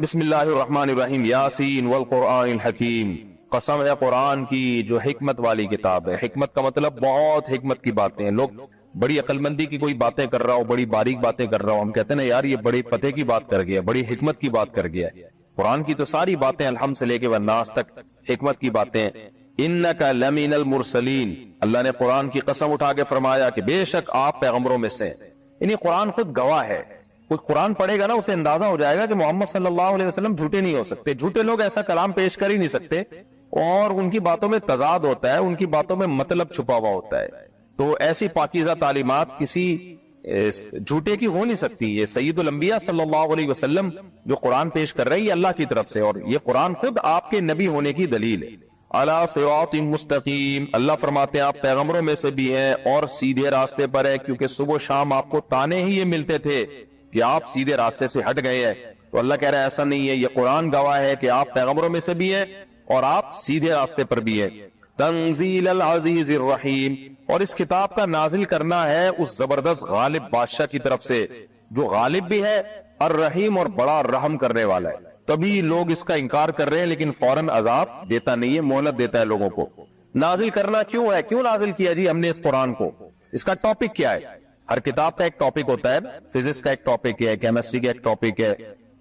بسم اللہ الرحمن الرحیم، یاسین والقرآن الحکیم، قسم ہے قرآن کی جو حکمت والی کتاب ہے۔ حکمت کا مطلب بہت حکمت کی باتیں ہیں۔ لوگ بڑی عقل مندی کی کوئی باتیں کر رہا ہو، بڑی باریک باتیں کر رہا ہو، ہم کہتے ہیں نا یار یہ بڑے پتے کی بات کر گیا، بڑی حکمت کی بات کر گیا۔ قرآن کی تو ساری باتیں الحمد سے لے کے والناس تک حکمت کی باتیں ہیں۔ انک لمن المرسلین، اللہ نے قرآن کی قسم اٹھا کے فرمایا کہ بے شک آپ پیغمبروں میں سے ہیں۔ یعنی قرآن خود گواہ ہے۔ کوئی قرآن پڑھے گا نا اسے اندازہ ہو جائے گا کہ محمد صلی اللہ علیہ وسلم جھوٹے نہیں ہو سکتے، جھوٹے لوگ ایسا کلام پیش کر ہی نہیں سکتے، اور ان کی باتوں میں تضاد ہوتا ہے، ان کی باتوں میں مطلب چھپا ہوا ہوتا ہے۔ تو ایسی پاکیزہ تعلیمات کسی جھوٹے کی ہو نہیں سکتی۔ یہ سید الانبیاء صلی اللہ علیہ وسلم جو قرآن پیش کر رہے ہیں یہ اللہ کی طرف سے، اور یہ قرآن خود آپ کے نبی ہونے کی دلیل ہے۔ علی صراط مستقیم، اللہ فرماتے ہیں آپ پیغمبروں میں سے بھی ہیں اور سیدھے راستے پر ہے، کیونکہ صبح و شام آپ کو تانے ہی یہ ملتے تھے کہ آپ سیدھے راستے سے ہٹ گئے ہیں۔ تو اللہ کہہ رہا ہے ایسا نہیں ہے، یہ قرآن گواہ ہے کہ آپ پیغمبروں میں سے بھی ہیں اور آپ سیدھے راستے پر بھی ہیں۔ تنزیل العزیز الرحیم، اور اس کتاب کا نازل کرنا ہے اس زبردست غالب بادشاہ کی طرف سے جو غالب بھی ہے، الرحیم، اور بڑا رحم کرنے والا ہے۔ تبھی لوگ اس کا انکار کر رہے ہیں، لیکن فوراً عذاب دیتا نہیں ہے، مہلت دیتا ہے لوگوں کو۔ نازل کرنا کیوں ہے؟ کیوں نازل کیا جی ہم نے اس قرآن کو؟ اس کا ٹاپک کیا ہے؟ ہر کتاب کا ایک ٹاپک ہوتا ہے، فزکس کا ایک ٹاپک ہے، کیمسٹری کا ایک ٹاپک ہے،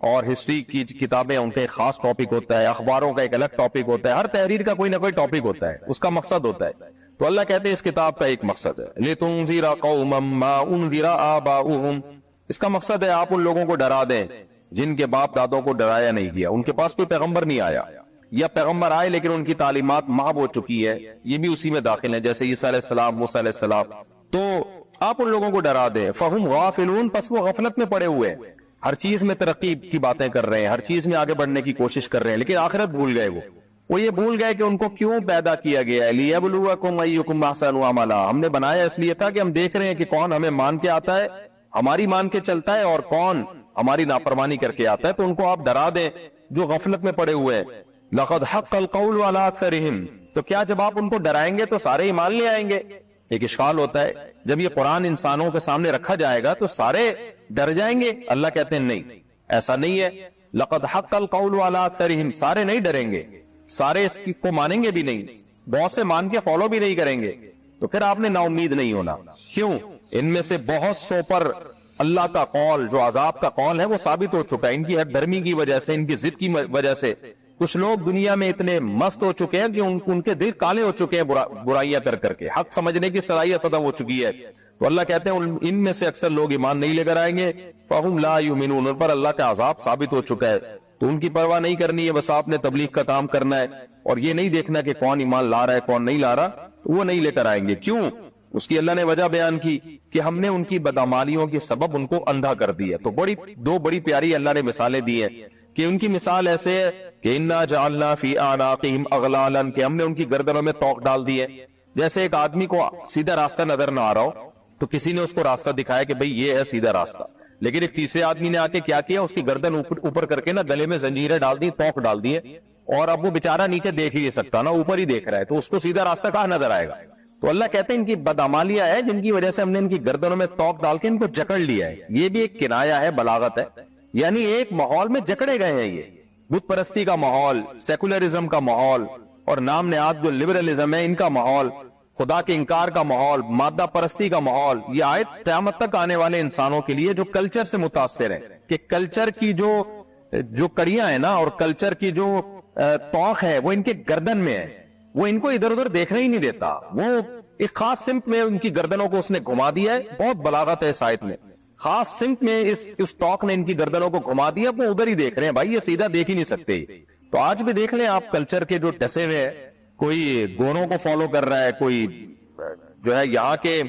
اور ہسٹری کی کتابیں ان کا ایک خاص ٹاپک ہوتا ہے، اخباروں کا ایک الگ ٹاپک ہوتا ہے، ہر تحریر کا کوئی نہ کوئی ٹاپک ہوتا ہے، اس کا مقصد ہوتا ہے۔ تو اللہ کہتے ہیں اس کتاب کا ایک مقصد ہے، لِتُنذِرَ قَوْمًا مَّا أُنذِرَ آبَاؤُهُمْ، اس کا مقصد ہے آپ ان لوگوں کو ڈرا دیں جن کے باپ دادوں کو ڈرایا نہیں گیا، ان کے پاس کوئی پیغمبر نہیں آیا، یا پیغمبر آئے لیکن ان کی تعلیمات محو ہو چکی ہے، یہ بھی اسی میں داخل ہیں، جیسے عیسیٰ علیہ السلام، موسیٰ علیہ السلام۔ تو آپ ان لوگوں کو ڈرا دیں، فَهُمْ غَافِلُونَ، پس وہ غفلت میں پڑے ہوئے ہیں، ہر چیز میں ترقی کی باتیں کر رہے ہیں، ہر چیز میں آگے بڑھنے کی کوشش کر رہے ہیں، لیکن آخرت بھول گئے۔ وہ یہ بھول گئے کہ ان کو کیوں پیدا کیا گیا ہے، لِيَبْلُوَكُمْ أَيُّكُمْ أَحْسَنُ عَمَلًا، ہم نے بنایا اس لیے تھا کہ ہم دیکھ رہے ہیں کہ کون ہمیں مان کے آتا ہے، ہماری مان کے چلتا ہے، اور کون ہماری نافرمانی کر کے آتا ہے۔ تو ان کو آپ ڈرا دیں جو غفلت میں پڑے ہوئے ہیں۔ لَقَدْ حَقَّ الْقَوْلُ عَلَىٰ أَكْثَرِهِمْ، تو کیا جب آپ ان کو ڈرائیں گے تو سارے ایمان لے آئیں گے؟ ایک اشکال ہوتا ہے، جب یہ قرآن انسانوں کے سامنے رکھا جائے گا تو سارے ڈر جائیں گے؟ اللہ کہتے ہیں نہیں، ایسا نہیں ہے۔ لَقَدْ حَقَّ الْقَوْلُ عَلَىٰ أَكْثَرِهِمْ، سارے نہیں ڈریں گے، سارے اس کو مانیں گے بھی نہیں، بہت سے مان کے فالو بھی نہیں کریں گے، تو پھر آپ نے نا امید نہیں ہونا۔ کیوں؟ ان میں سے بہت سو پر اللہ کا قول جو عذاب کا قول ہے وہ ثابت ہو چکا ہے، ان کی ہر دھرمی کی وجہ سے، ان کی ضد کی وجہ سے۔ کچھ لوگ دنیا میں اتنے مست ہو چکے ہیں کہ ان کے دل کالے ہو چکے ہیں برائیاں کر کر کے، حق سمجھنے کی صلاحیت ختم ہو چکی ہے۔ تو اللہ کہتے ہیں ان میں سے اکثر لوگ ایمان نہیں لے کر آئیں گے، فَهُمْ لَا يُؤْمِنُونَ، ان پر اللہ کا عذاب ثابت ہو چکا ہے۔ تو ان کی پرواہ نہیں کرنی ہے، بس آپ نے تبلیغ کا کام کرنا ہے، اور یہ نہیں دیکھنا کہ کون ایمان لا رہا ہے کون نہیں لا رہا، تو وہ نہیں لے کر آئیں گے۔ کیوں؟ اس کی اللہ نے وجہ بیان کی کہ ہم نے ان کی بدعمالیوں کے سبب ان کو اندھا کر دیا۔ تو دو بڑی پیاری اللہ نے مثالیں دی ہیں کہ ان کی مثال ایسے ہے کہ اِنَّا جَعَلْنَا فِي أَعْنَاقِهِمْ أَغْلَالًا، کہ ہم نے ان کی گردنوں میں توق ڈال دی ہے۔ جیسے ایک آدمی کو سیدھا راستہ نظر نہ آ رہا ہو تو کسی نے اس کو راستہ دکھایا کہ بھئی یہ ہے سیدھا راستہ، لیکن ایک تیسرے آدمی نے آ کے کیا کیا، اس کی گردن اوپر کر کے نا گلے میں زنجیریں ڈال دی، توق ڈال دی ہے، اور اب وہ بیچارہ نیچے دیکھ ہی نہیں سکتا، نا اوپر ہی دیکھ رہا ہے، تو اس کو سیدھا راستہ کہاں نظر آئے گا؟ تو اللہ کہتے ہیں ان کی بدعمالیاں ہے جن کی وجہ سے ہم نے ان کی گردنوں میں توق ڈال کے ان کو جکڑ لیا ہے۔ یہ بھی ایک کنایہ ہے، بلاغت ہے، یعنی ایک ماحول میں جکڑے گئے ہیں۔ یہ بت پرستی کا ماحول، سیکولرزم کا ماحول، اور نام نہاد جو لبرلزم ہے ان کا ماحول، خدا کے انکار کا ماحول، مادہ پرستی کا ماحول، یہ آیت قیامت تک آنے والے انسانوں کے لیے جو کلچر سے متاثر ہیں، کہ کلچر کی جو کڑیاں ہیں نا، اور کلچر کی جو توق ہے وہ ان کے گردن میں ہے، وہ ان کو ادھر ادھر دیکھنا ہی نہیں دیتا، وہ ایک خاص سمت میں ان کی گردنوں کو اس نے گھما دیا ہے۔ بہت بلاغت ہے اس آیت میں، خاص سمت میں اس توق نے ان کی گردنوں کو گھما دیا، وہ ادھر ہی دیکھ رہے ہیں، بھائی یہ سیدھا دیکھ ہی نہیں سکتے۔ تو آج بھی دیکھ لیں آپ کلچر کے جو ٹسے ہوئے ہیں، کوئی گوروں کو فالو کر رہا ہے، کوئی جو ہے یہاں کے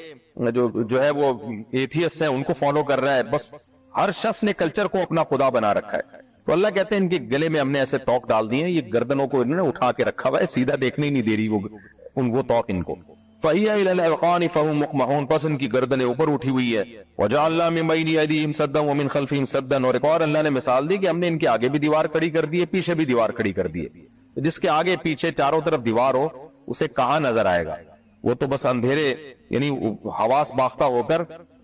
جو ہے وہ ایتھیسٹ ہیں ان کو فالو کر رہا ہے، بس ہر شخص نے کلچر کو اپنا خدا بنا رکھا ہے۔ تو اللہ کہتے ہیں ان کے گلے میں ہم نے ایسے توق ڈال دیے ہیں، یہ گردنوں کو انہوں نے اٹھا کے رکھا ہوا ہے، سیدھا دیکھنے ہی نہیں دے رہی وہ توق ان کو۔ فَهِيَ إِلَى الْأَذْقَانِ فَهُمْ مُقْمَحُونَ، پس ان کی گردنیں اوپر اٹھی ہوئی ہے۔ وَجَعَلْنَا مِن بَيْنِ أَيْدِيهِمْ سَدًّا وَمِن خَلْفِهِمْ سَدًّا، اور ایک اور اللہ نے مثال دی کہ ہم نے ان کے آگے بھی دیوار کھڑی کر دی ہے، پیچھے بھی دیوار کھڑی کر دی ہے۔ جس کے آگے پیچھے چاروں طرف دیوار ہو اسے کہاں نظر آئے گا؟ وہ تو بس اندھیرے، یعنی حواس باختہ ہو کر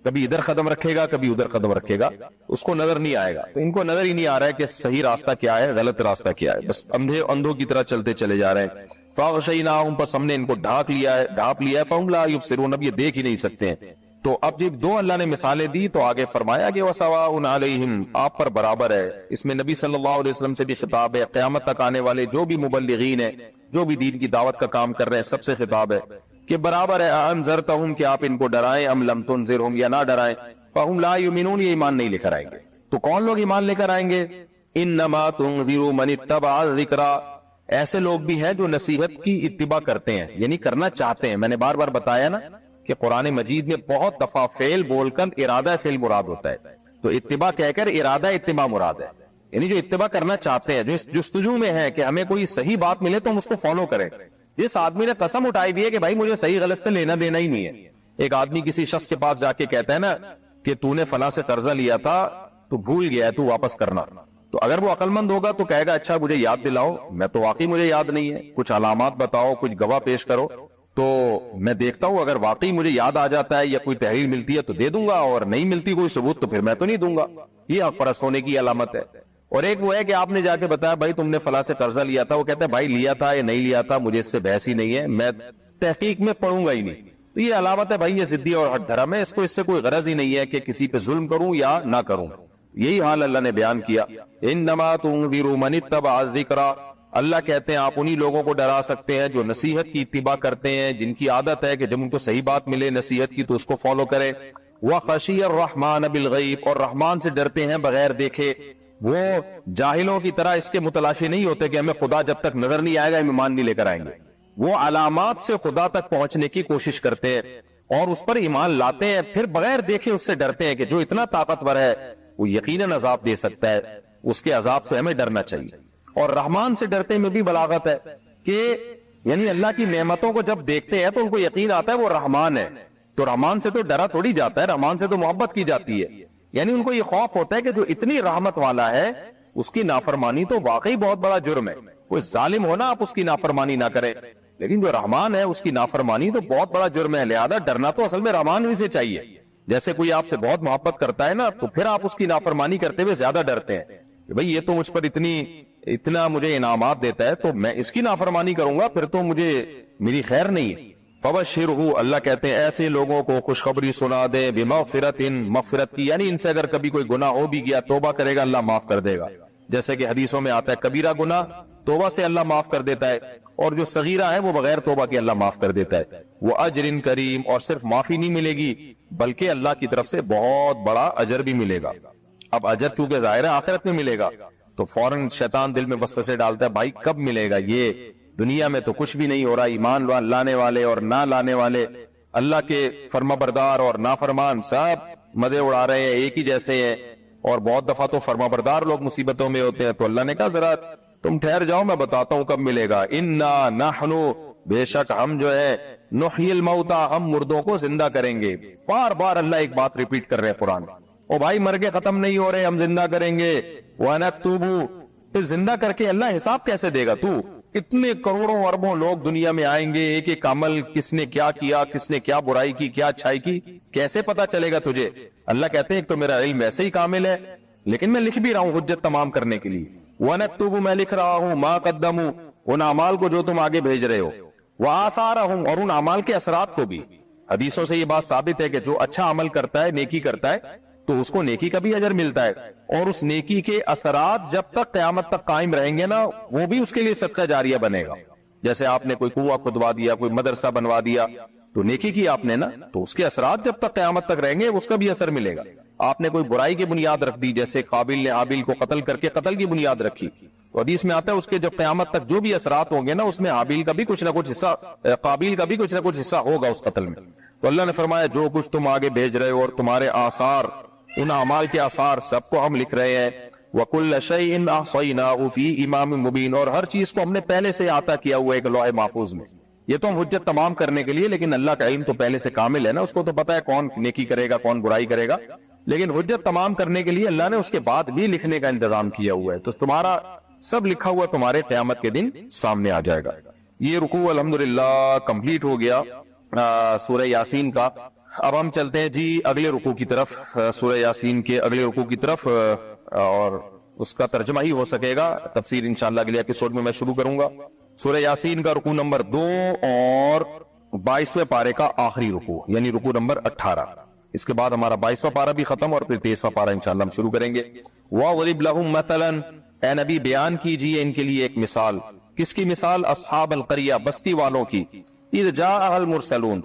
کبھی ادھر قدم رکھے گا کبھی ادھر قدم رکھے گا, اس کو نظر نہیں آئے گا. تو ان کو نظر ہی نہیں آ رہا ہے کہ صحیح راستہ کیا ہے, غلط راستہ کیا ہے, بس اندھوں کی طرح چلتے چلے جا رہے ہیں. فاغشیناہم, پس ہم نے ان کو ڈھانپ لیا ہے, فہم لا یبصرون, اب یہ دیکھ ہی نہیں سکتے ہیں. تو اب جب دو اللہ نے مثالیں دی تو آگے فرمایا کہ وَسَوَاءٌ عَلَيْهِمْ, آپ پر برابر ہے. اس میں نبی صلی اللہ علیہ وسلم سے بھی خطاب ہے, قیامت تک آنے والے جو بھی مبلغین ہیں, جو بھی دین کی دعوت کا کام کر رہے ہیں, سب سے خطاب ہے کہ برابر ہے. انذرتہم, کہ آپ ان کو ڈرائیں, ام لم تنذرہم, یا نہ ڈرائیں, فہم لا یؤمنون, یہ ایمان نہیں لے کر آئیں گے. تو کون لوگ ایمان لے کر آئیں گے؟ انما تنذر من اتبع الذکر, ایسے لوگ بھی ہیں جو نصیحت کی اتباع کرتے ہیں, یعنی کرنا چاہتے ہیں. میں نے بار بار بتایا نا کہ قرآن مجید میں بہت دفعہ فعل بول کر ارادہ فعل مراد ہوتا ہے, تو اتباع کہہ کر ارادہ اتباع مراد ہے. یعنی جو اتباع کرنا چاہتے ہیں, جو اس جستجو میں ہے کہ ہمیں کوئی صحیح بات ملے تو ہم اس کو فالو کریں. جس آدمی نے قسم اٹھائی دی ہے کہ بھائی مجھے صحیح غلط سے لینا دینا ہی نہیں ہے. ایک آدمی کسی شخص کے پاس جا کے کہتا ہے نا کہ تو نے فلاں سے قرضہ لیا تھا, تو بھول گیا ہے, تو واپس کرنا. تو اگر وہ عقل مند ہوگا تو کہے گا اچھا مجھے یاد دلاؤ, میں تو واقعی مجھے یاد نہیں ہے, کچھ علامات بتاؤ, کچھ گواہ پیش کرو, تو میں دیکھتا ہوں اگر واقعی مجھے یاد آ جاتا ہے یا کوئی تحریر ملتی ہے تو دے دوں گا, اور نہیں ملتی کوئی ثبوت تو پھر میں تو نہیں دوں گا. یہ حق پرست ہونے کی علامت ہے. اور ایک وہ ہے کہ آپ نے جا کے بتایا بھائی تم نے فلاں سے قرضہ لیا تھا, وہ کہتا ہے بھائی لیا تھا یا نہیں لیا تھا مجھے اس سے بحث ہی نہیں ہے, میں تحقیق میں پڑھوں گا ہی نہیں. تو یہ علامت ہے بھائی یہ ضدی اور ہٹ دھرم ہے, اس سے کوئی غرض ہی نہیں ہے کہ کسی پہ ظلم کروں یا نہ کروں. یہی حال اللہ نے بیان کیا. انما تنذر من اتبع الذکر, اللہ کہتے ہیں آپ انہی لوگوں کو ڈرا سکتے ہیں جو نصیحت کی اتباع کرتے ہیں, جن کی عادت ہے کہ جب ان کو صحیح بات ملے نصیحت کی تو اس کو فالو کرے. وَخَشِيَ الرَّحْمَانَ بِالْغَيْبِ, اور رحمان سے ڈرتے ہیں بغیر دیکھے. وہ جاہلوں کی طرح اس کے متلاشی نہیں ہوتے کہ ہمیں خدا جب تک نظر نہیں آئے گا ہم ایمان نہیں لے کر آئیں گے. وہ علامات سے خدا تک پہنچنے کی کوشش کرتے ہیں اور اس پر ایمان لاتے ہیں, پھر بغیر دیکھے اس سے ڈرتے ہیں کہ جو اتنا طاقتور ہے وہ یقیناً عذاب دے سکتا ہے, اس کے عذاب سے ہمیں ڈرنا چاہیے. اور رحمان سے ڈرتے میں بھی بلاغت ہے کہ یعنی اللہ کی نعمتوں کو جب دیکھتے ہیں تو ان کو یقین آتا ہے وہ رحمان ہے. تو رحمان سے تو ڈرا تھوڑی جاتا ہے, رحمان سے تو محبت کی جاتی ہے. یعنی ان کو یہ خوف ہوتا ہے کہ جو اتنی رحمت والا ہے اس کی نافرمانی تو واقعی بہت بڑا جرم ہے. کوئی ظالم ہونا آپ اس کی نافرمانی نہ کریں, لیکن جو رحمان ہے اس کی نافرمانی تو بہت بڑا جرم ہے. لہذا ڈرنا تو اصل میں رحمان ہی سے چاہیے. جیسے کوئی آپ سے بہت محبت کرتا ہے نا, تو پھر آپ اس کی نافرمانی کرتے ہوئے زیادہ ڈرتے ہیں کہ بھئی یہ تو مجھ پر اتنا مجھے انعامات دیتا ہے تو میں اس کی نافرمانی کروں گا, پھر تو مجھے میری خیر نہیں ہے. فبشرہ, اللہ کہتے ہیں ایسے لوگوں کو خوشخبری سنا دے, بمغفرت, مغفرت کی, یعنی ان سے اگر کبھی کوئی گناہ ہو بھی گیا توبہ کرے گا اللہ معاف کر دے گا. جیسے کہ حدیثوں میں آتا ہے کبیرہ گناہ توبہ سے اللہ معاف کر دیتا ہے, اور جو صغیرہ ہے وہ بغیر توبہ کے اللہ معاف کر دیتا ہے. وہ اجر کریم, اور صرف معافی نہیں ملے گی بلکہ اللہ کی طرف سے بہت بڑا اجر بھی ملے گا. اب اجر چونکہ ظاہر ہے آخرت میں ملے گا, تو فوراً شیطان دل میں وسوسے ڈالتا ہے بھائی کب ملے گا, یہ دنیا میں تو کچھ بھی نہیں ہو رہا. ایمان لانے والے اور نہ لانے والے, اللہ کے فرما بردار اور نافرمان سب مزے اڑا رہے ہیں, ایک ہی جیسے ہیں. اور بہت دفعہ تو فرما بردار لوگ مصیبتوں میں ہوتے ہیں, تو اللہ نے کہا ذرا تم ٹھہر جاؤ میں بتاتا ہوں کب ملے گا. انا نحنو, بے شک ہم جو ہے, نحیی الموتى, ہم مردوں کو زندہ کریں گے. بار بار اللہ ایک بات ریپیٹ کر رہے ہیں قرآن. او بھائی مر کے ختم نہیں ہو رہے, ہم زندہ کریں گے. وَنَكْتُبُ, پھر زندہ کر کے اللہ حساب کیسے دے گا؟ تو اتنے کروڑوں اربوں لوگ دنیا میں آئیں گے, ایک ایک عمل کس نے کیا کیا, کس نے کیا برائی کی, کیا اچھائی کی, کیسے پتا چلے گا تجھے؟ اللہ کہتے ہیں ایک تو میرا علم ویسے ہی کامل ہے, لیکن میں لکھ بھی رہا ہوں حجت تمام کرنے کے لیے. وَنَكْتُبُ, میں لکھ رہا ہوں, مَا قَدَّمُوا, ان اعمال کو جو تم آگے بھیج رہے ہو. وَآثَارَهُمْ, اور ان اعمال کے اثرات کو بھی. حدیثوں سے یہ بات ثابت ہے کہ جو اچھا عمل کرتا ہے, نیکی کرتا ہے, تو اس کو نیکی کا بھی اجر ملتا ہے, اور اس نیکی کے اثرات جب تک قیامت تک قائم رہیں گے نا, وہ بھی اس کے لیے صدقہ جاریہ بنے گا. جیسے آپ نے کوئی کنواں کھدوا دیا, کوئی مدرسہ بنوا دیا, تو نیکی کی آپ نے نا, تو اس کے اثرات جب تک قیامت تک رہیں گے اس کا بھی اثر ملے گا. آپ نے کوئی برائی کی بنیاد رکھ دی, جیسے قابل نے حابیل کو قتل کر کے قتل کی بنیاد رکھی, تو حدیث میں آتا ہے اس کے جب قیامت تک جو بھی اثرات ہوں گے نا, اس میں حابیل کا بھی کچھ نہ کچھ حصہ, قابل کا بھی کچھ نہ کچھ حصہ ہوگا اس قتل میں. تو اللہ نے فرمایا جو کچھ تم آگے بھیج رہے ہو اور تمہارے آثار, ان اعمال کے آثار سب کو ہم لکھ رہے ہیں. وَكُلَّ شَيْءٍ أَحْصَيْنَاهُ فِي إِمَامٍ مُبِينٍ, اور ہر چیز کو ہم نے پہلے سے عطا کیا ہوا ہے ایک لوح محفوظ میں. یہ تو ہم حجت تمام کرنے کے لیے, لیکن اللہ کا علم تو پہلے سے کامل ہے نا, اس کو تو پتا ہے کون نیکی کرے گا کون برائی کرے گا, لیکن حجت تمام کرنے کے لیے اللہ نے اس کے بعد بھی لکھنے کا انتظام کیا ہوا ہے. تو تمہارا سب لکھا ہوا تمہارے قیامت کے دن سامنے آ جائے گا. یہ رکوع الحمدللہ کمپلیٹ ہو گیا سورہ یاسین کا. اب ہم چلتے ہیں جی اگلے رکوع کی طرف، سورہ یاسین کے اگلے رکوع کی طرف، اور اس کا ترجمہ ہی ہو سکے گا، تفسیر انشاءاللہ اگلے ایپیسوڈ میں شروع کروں گا۔ سورہ یاسین کا رکوع نمبر 2 اور 22ویں پارے کا آخری رکوع، یعنی رکوع نمبر 18۔ اس کے بعد ہمارا 22واں پارہ بھی ختم اور پھر 23واں پارہ انشاءاللہ ہم شروع کریں گے۔ وَاضْرِبْ لَهُم مَثَلًا، اے نبی بیان کیجئے ان کے لیے ایک مثال۔ کس کی مثال؟ اصحاب القریہ، بستی والوں کی۔ اذ جاء المرسلون،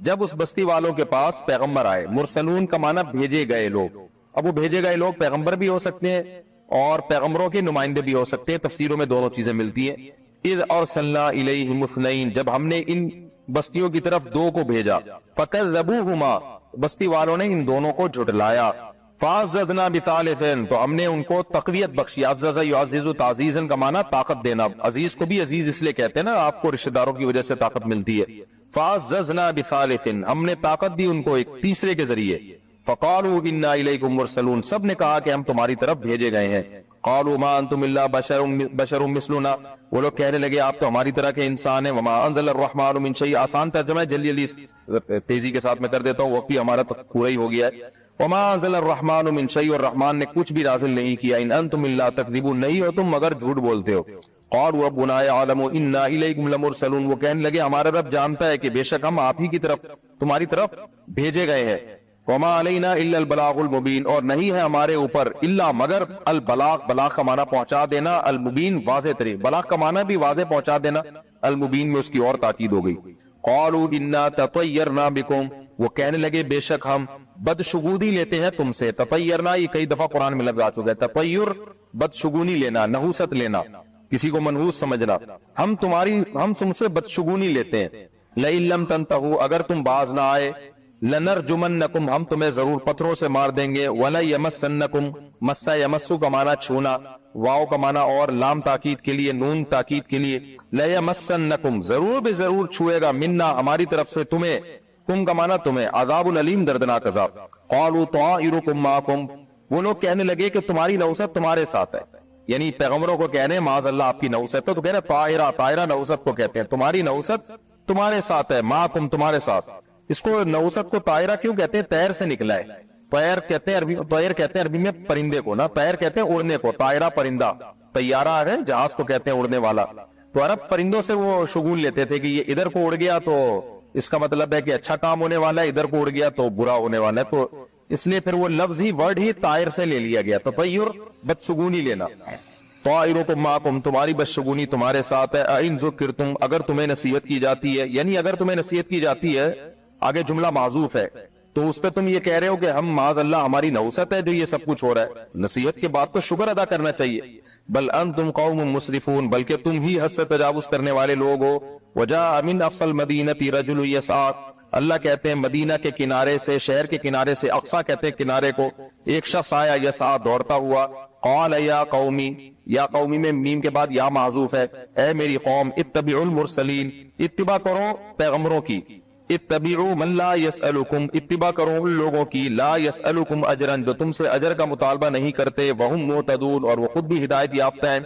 جب اس بستی والوں کے پاس پیغمبر آئے۔ مرسلون کا معنی بھیجے گئے لوگ۔ اب وہ بھیجے گئے لوگ پیغمبر بھی ہو سکتے ہیں اور پیغمبروں کے نمائندے بھی ہو سکتے ہیں، تفسیروں میں دونوں چیزیں ملتی ہیں۔ اذ ارسلنا الیہم اثنین، جب ہم نے ان بستیوں کی طرف 2 کو بھیجا۔ فکذبوہما، بستی والوں نے ان دونوں کو جھٹلایا۔ فعززنا بثالث، تو ہم نے ان کو تقویت بخشی۔ عزز یعزز تعزیزا کا معنی طاقت دینا۔ عزیز کو بھی عزیز اس لیے کہتے ہیں نا، آپ کو رشتہ داروں کی وجہ سے طاقت ملتی ہے۔ فعززنا بثالث، ہم نے طاقت دی ان کو ایک تیسرے کے ذریعے۔ فقالوا انا الیکم مرسلون، سب نے کہا کہ ہم تمہاری طرف بھیجے گئے ہیں۔ قالوا ما انتم الا بشر مثلنا، وہ لوگ کہنے لگے آپ تو ہماری طرح کے انسان ہیں۔ وما انزل الرحمن من شیء، آسان ترجمہ ہے، جلدی تیزی کے ساتھ میں کر دیتا ہوں، وقت بھی ہمارا پورا ہی ہو گیا ہے۔ وما انزل الرحمن من شیء، اور رحمان نے کچھ بھی نازل نہیں کیا۔ ان انتم الا تکذبون، نہیں ہو تم مگر جھوٹ بولتے ہو۔ قالوا ربنا يعلم انا الیکم لمرسلون، وہ کہنے لگے ہمارا رب جانتا ہے کہ بے شک ہم آپ ہی کی طرف، تمہاری طرف بھیجے گئے ہیں۔ وما علینا الا البلاغ المبین، اور نہیں ہے ہمارے اوپر الا مگر البلاغ، بلاغ کا معنی پہنچا دینا، المبین واضح طریقے، بلاغ کا معنی بھی واضح پہنچا دینا، المبین میں اس کی اور تاکید ہو گئی۔ قالوا انا تطیرنا بکم، وہ کہنے لگے بے شک ہم بدشگونی لیتے ہیں تم سے۔ تطیرنا یہ کئی دفعہ قرآن میں لفظ آ چکا ہے، تطیر بدشگونی لینا، نحوست لینا، کسی کو منحوس سمجھنا۔ ہم تم سے بدشگونی لیتے ہیں۔ لئن لم تنتہوا، اگر تم باز نہ آئے، لنرجمنکم، ہم تمہیں ضرور پتھروں سے مار دیں گے۔ ولیمسنکم، مسا یمسو کا معنی چھونا، واو کا معنی اور، لام تاکید کے لیے، نون تاکید کے لیے۔ لیمسنکم، ضرور بے ضرور چھوئے گا، منا ہماری طرف سے تمہیں، کم کا معنی تمہیں، عذاب العلیم دردناک عذاب۔ قالوا طائرکم معکم، وہ لوگ کہنے لگے کہ تمہاری نحوست تمہارے ساتھ ہے، یعنی پیغمبروں کو کہنے معاذ اللہ آپ کی نحوست ہے، تو کہنے طائرہ، طائرہ نحوست کو کہتے ہیں، تمہاری نحوست تمہارے ساتھ ہے، معکم تمہارے ساتھ۔ اس کو نحوست کو طائرہ کیوں کہتے ہیں؟ طیر سے نکلا ہے، طیر کہتے ہیں عربی، طیر کہتے ہیں عربی میں پرندے کو نا، طیر کہتے ہیں اڑنے کو، طائرہ پرندہ، طیارہ ہے جہاز کو کہتے ہیں اڑنے والا۔ تو عرب پرندوں سے وہ شگون لیتے تھے کہ یہ ادھر کو اڑ گیا تو اس کا مطلب ہے کہ اچھا کام ہونے والا ہے، ادھر کو اڑ گیا تو برا ہونے والا ہے، تو اس لیے پھر وہ لفظ ہی، ورڈ ہی طائر سے لے لیا گیا، تطیر بدشگونی لینا۔ طائرکم معکم، تمہاری بدشگونی تمہارے ساتھ ہے۔ ان ذکرتم، اگر تمہیں نصیحت کی جاتی ہے، یعنی اگر تمہیں نصیحت کی جاتی ہے، آگے جملہ معذوف ہے، تو اس پہ تم یہ کہہ رہے ہو کہ ہم معاذ اللہ ہماری نحوست ہے جو یہ سب کچھ ہو رہا ہے۔ نصیحت کے بعد تو شکر ادا کرنا چاہیے۔ بل انتم قوم مسرفون، بلکہ تم ہی حد سے تجاوز کرنے والے لوگ ہو۔ وجاء من اقصى المدینۃ رجل یسعى، اللہ کہتے ہیں مدینہ کے کنارے سے، شہر کے کنارے سے، اقصا کہتے ہیں کنارے کو، ایک شخص آیا، یسعى دوڑتا ہوا۔ قال یا قومی، یا قومی میں میم کے بعد یا معذوف ہے، اے میری قوم، اتبعوا المرسلین، اتباع کرو پیغمبروں کی۔ اتبعوا من لا يسألكم، اتباع کرو ان لوگوں کی، لا يسألكم اجرا، جو تم سے اجر کا مطالبہ نہیں کرتے، وهم مهتدون، اور وہ خود بھی ہدایت یافتہ ہیں۔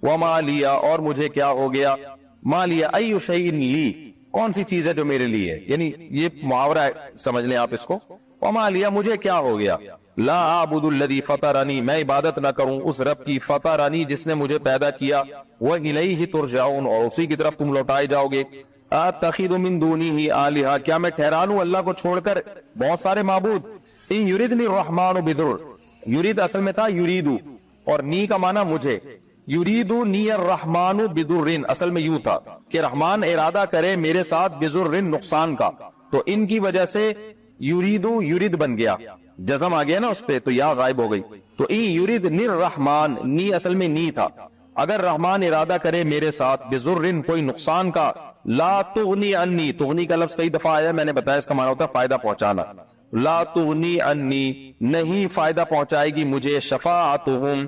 وما لیا، اور مجھے کیا ہو گیا، ما لیا ای شیء لی، کون سی چیز ہے جو میرے لیے ہے، یعنی یہ محاورہ ہے، سمجھ لیں آپ اس کو۔ وما لیا، مجھے کیا ہو گیا، لا اعبد الذی فطرنی، میں عبادت نہ کروں اس رب کی، فطرنی جس نے مجھے پیدا کیا، والیہ ترجعون، اور اسی کی طرف تم لوٹائے جاؤ گے۔ اتخذ من دونہ آلہہ، کیا میں ٹھہرا لوں اللہ کو چھوڑ کر بہت سارے معبود۔ ان یردنی الرحمن بضر، یرید اصل میں تھا یریدو، اور نی کا معنی مجھے، یریدو نی الرحمن بضر، اصل میں یوں تھا کہ رحمان ارادہ کرے میرے ساتھ بضر، نقصان کا، تو ان کی وجہ سے یریدو یرید بن گیا، جزم آ گیا نا اس پہ، تو یا غائب ہو گئی، تو ان یریدنی الرحمن، نی اصل میں نی تھا، اگر رحمان ارادہ کرے میرے ساتھ بضر، کوئی نقصان کا، لا تغنی عنی، تغنی کا لفظ کئی دفعہ آیا، میں نے بتایا اس کا معنی ہوتا ہے فائدہ پہنچانا، لا تغنی عنی، نہیں فائدہ پہنچائے گی مجھے، شفاعتہم،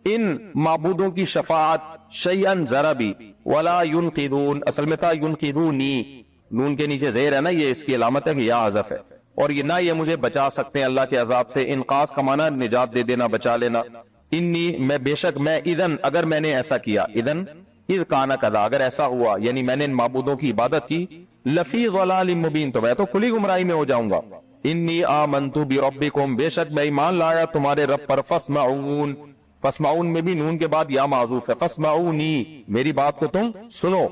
ان معبودوں کی شفاعت، شیئن ذرا بھی، ولا ینقذون، اصل میں تھا ینقذونی، نون کے نیچے زیر ہے نا، یہ اس کی علامت ہے کہ یا حذف ہے، اور یہ نہ یہ مجھے بچا سکتے ہیں اللہ کے عذاب سے، انقاذ کا معنی نجات دے دینا، بچا لینا۔ انی، میں بے شک میں، اذن اگر میں نے ایسا کیا، اذن اذ کانا کذا، اگر ایسا ہوا یعنی میں نے ان معبودوں کی عبادت کی، لفی ضلال مبین، تو میں تو کھلی گمراہی میں ہو جاؤں گا۔ انی آمنت بربکم، بے شک میں ایمان لایا تمہارے رب پر، فاسمعون، فاسمعون میں بھی نون کے بعد یا معذوف ہے، فاسمعونی، میری بات کو تم سنو،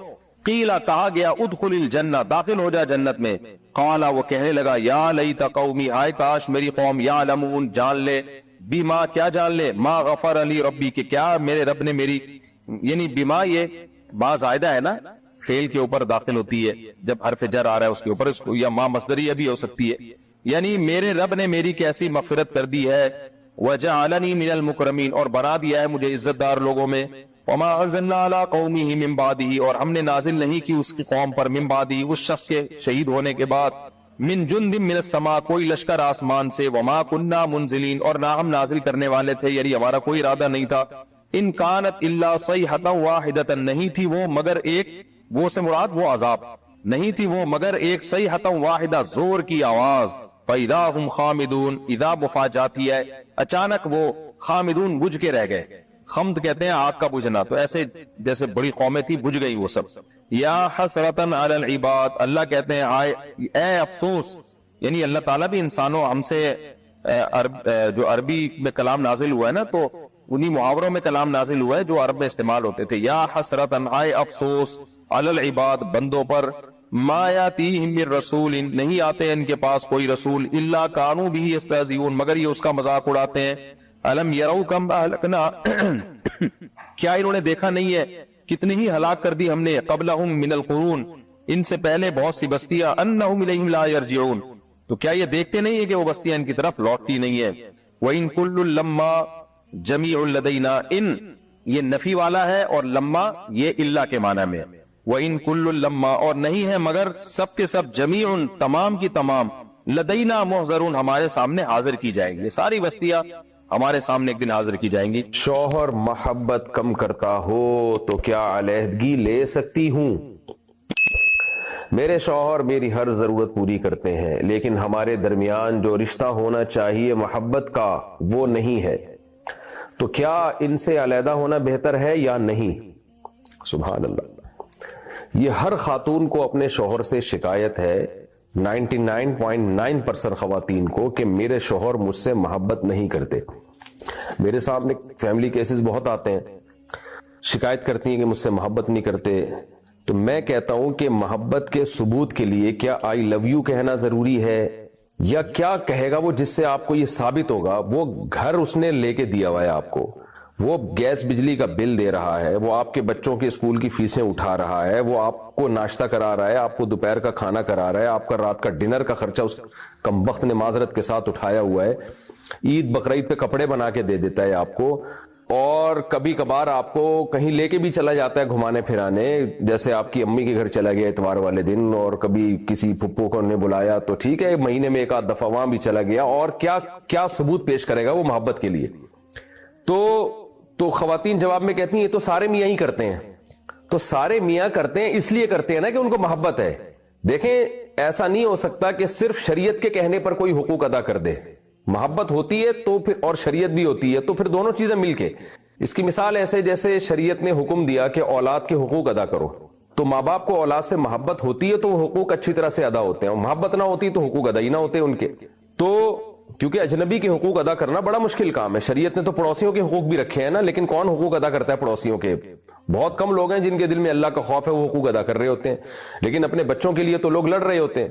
قیلا کہا گیا ادخل الجنہ، داخل ہو جا جنت میں، قالا وہ کہنے لگا یا لیت قومی، ہائے کاش میری قوم، یعلمون جان لے، بما کیا جان لے، ما غفر علی ربی، کہ کیا میرے رب نے میری، یعنی بما یہ با زائدہ ہے نا، فعل کے اوپر داخل ہوتی ہے جب حرف جر آ رہا ہے اس کے اوپر، اس کو یا ما مصدریہ بھی ہو سکتی ہے، یعنی میرے رب نے میری کیسی مغفرت کر دی ہے، وجعلنی من المکرمین، اور بنا دیا ہے مجھے عزت دار لوگوں میں، وما انزلنا علی قومہ من بعدہ، اور ہم نے نازل نہیں کی اس کی قوم پر، من بعدہ اس شخص کے شہید ہونے کے بعد، من جند من السماء کوئی لشکر آسمان سے، وما کننا منزلین، اور نہ ہم نازل کرنے والے تھے، یعنی ہمارا کوئی ارادہ نہیں تھا، ان کانت الا صیحۃ واحدۃ، نہیں تھی وہ مگر ایک، وہ سے مراد وہ عذاب، نہیں تھی وہ مگر ایک صیحۃ واحدہ، زور کی آواز، فاذا ہم خامدون، اذا بفا جاتی ہے اچانک وہ، خامدون بجھ کے رہ گئے، خمد کہتے ہیں آگ کا بجھنا، تو ایسے جیسے بڑی قومیں تھی بجھ گئی وہ سب، یا حسرتن علی العباد، اللہ کہتے ہیں اے افسوس، یعنی اللہ تعالیٰ بھی انسانوں ہم سے جو عربی میں کلام نازل ہوا ہے نا، تو انہی محاوروں میں کلام نازل ہوا ہے جو عرب میں استعمال ہوتے تھے، یا حسرتن آئے افسوس، علی العباد بندوں پر، ما یاتیہم من رسول، نہیں آتے ان کے پاس کوئی رسول، الا کانوا بہ یستہزئون، مگر یہ اس کا مذاق اڑاتے ہیں، الم یروا کم اہلکنا، کیا انہوں نے دیکھا نہیں ہے کتنی ہی ہلاک کر دی ہم نے، قبلہم من القرون، ان سے پہلے بہت سی بستیاں، انہم الیہم لا یرجعون، تو کیا یہ دیکھتے نہیں ہیں کہ وہ بستیاں ان کی طرف لوٹتی نہیں ہے، وَإِن كُلٌّ لَمَّا جَمِيعٌ لَدَيْنَا، ان یہ نفی والا ہے اور لما یہ اللہ کے معنی میں، وَإِن كُلٌّ لَمَّا، اور نہیں ہے مگر سب کے سب، جمیع تمام کی تمام، لدینا محضرون ہمارے سامنے حاضر کی جائیں گی، ساری بستیاں ہمارے سامنے ایک دن حاضر کی جائیں گی۔ شوہر محبت کم کرتا ہو تو کیا علیحدگی لے سکتی ہوں؟ میرے شوہر میری ہر ضرورت پوری کرتے ہیں، لیکن ہمارے درمیان جو رشتہ ہونا چاہیے محبت کا وہ نہیں ہے، تو کیا ان سے علیحدہ ہونا بہتر ہے یا نہیں؟ سبحان اللہ، یہ ہر خاتون کو اپنے شوہر سے شکایت ہے، 99.9% خواتین کو، کہ میرے شوہر مجھ سے محبت نہیں کرتے۔ میرے سامنے فیملی کیسز بہت آتے ہیں، شکایت کرتی ہیں کہ مجھ سے محبت نہیں کرتے، تو میں کہتا ہوں کہ محبت کے ثبوت کے لیے کیا آئی لو یو کہنا ضروری ہے، یا کیا کہے گا وہ جس سے آپ کو یہ ثابت ہوگا وہ گھر اس نے لے کے دیا ہوا ہے آپ کو، وہ گیس بجلی کا بل دے رہا ہے، وہ آپ کے بچوں کے اسکول کی فیسیں اٹھا رہا ہے، وہ آپ کو ناشتہ کرا رہا ہے، آپ کو دوپہر کا کھانا کرا رہا ہے، آپ کا رات کا ڈنر کا خرچہ اس کمبخت نے معذرت کے ساتھ اٹھایا ہوا ہے، عید بقرعید پہ کپڑے بنا کے دے دیتا ہے آپ کو، اور کبھی کبھار آپ کو کہیں لے کے بھی چلا جاتا ہے گھمانے پھرانے، جیسے آپ کی امی کے گھر چلا گیا اتوار والے دن، اور کبھی کسی پھپھو کو نے بلایا تو ٹھیک ہے مہینے میں ایک آدھ دفعہ وہاں بھی چلا گیا، اور کیا ثبوت پیش کرے گا وہ محبت کے لیے؟ تو خواتین جواب میں کہتی ہیں یہ تو سارے میاں ہی کرتے ہیں، تو سارے میاں کرتے ہیں اس لیے کرتے ہیں نا کہ ان کو محبت ہے۔ دیکھیں ایسا نہیں ہو سکتا کہ صرف شریعت کے کہنے پر کوئی حقوق ادا کر دے، محبت ہوتی ہے تو پھر اور شریعت بھی ہوتی ہے، تو پھر دونوں چیزیں مل کے، اس کی مثال ایسے جیسے شریعت نے حکم دیا کہ اولاد کے حقوق ادا کرو، تو ماں باپ کو اولاد سے محبت ہوتی ہے تو وہ حقوق اچھی طرح سے ادا ہوتے ہیں، اور محبت نہ ہوتی تو حقوق ادا ہی نہ ہوتے ان کے، تو کیونکہ اجنبی کے حقوق ادا کرنا بڑا مشکل کام ہے، شریعت نے تو پڑوسیوں کے حقوق بھی رکھے ہیں نا، لیکن کون حقوق ادا کرتا ہے پڑوسیوں کے؟ بہت کم لوگ ہیں جن کے دل میں اللہ کا خوف ہے، وہ حقوق ادا کر رہے ہوتے ہیں، لیکن اپنے بچوں کے لیے تو لوگ لڑ رہے ہوتے ہیں۔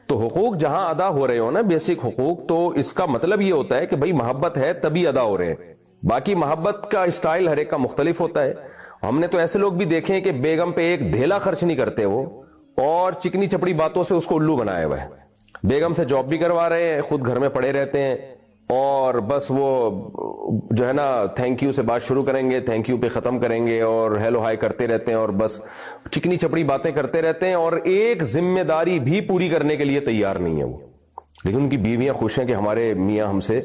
تو حقوق جہاں ادا ہو رہے ہو نا، بیسک حقوق، تو اس کا مطلب یہ ہوتا ہے کہ بھئی محبت ہے تبھی ادا ہو رہے ہیں، باقی محبت کا اسٹائل ہر ایک کا مختلف ہوتا ہے۔ ہم نے تو ایسے لوگ بھی دیکھے ہیں کہ بیگم پہ ایک دھیلا خرچ نہیں کرتے وہ، اور چکنی چپڑی باتوں سے اس کو الو بنایا ہوا ہے، بیگم سے جاب بھی کروا رہے ہیں، خود گھر میں پڑے رہتے ہیں، اور بس وہ جو ہے نا تھینک یو سے بات شروع کریں گے، تھینک یو پہ ختم کریں گے، اور ہیلو ہائی کرتے رہتے ہیں، اور بس چکنی چپڑی باتیں کرتے رہتے ہیں، اور ایک ذمہ داری بھی پوری کرنے کے لیے تیار نہیں ہے وہ، لیکن ان کی بیویاں خوش ہیں کہ ہمارے میاں ہم سے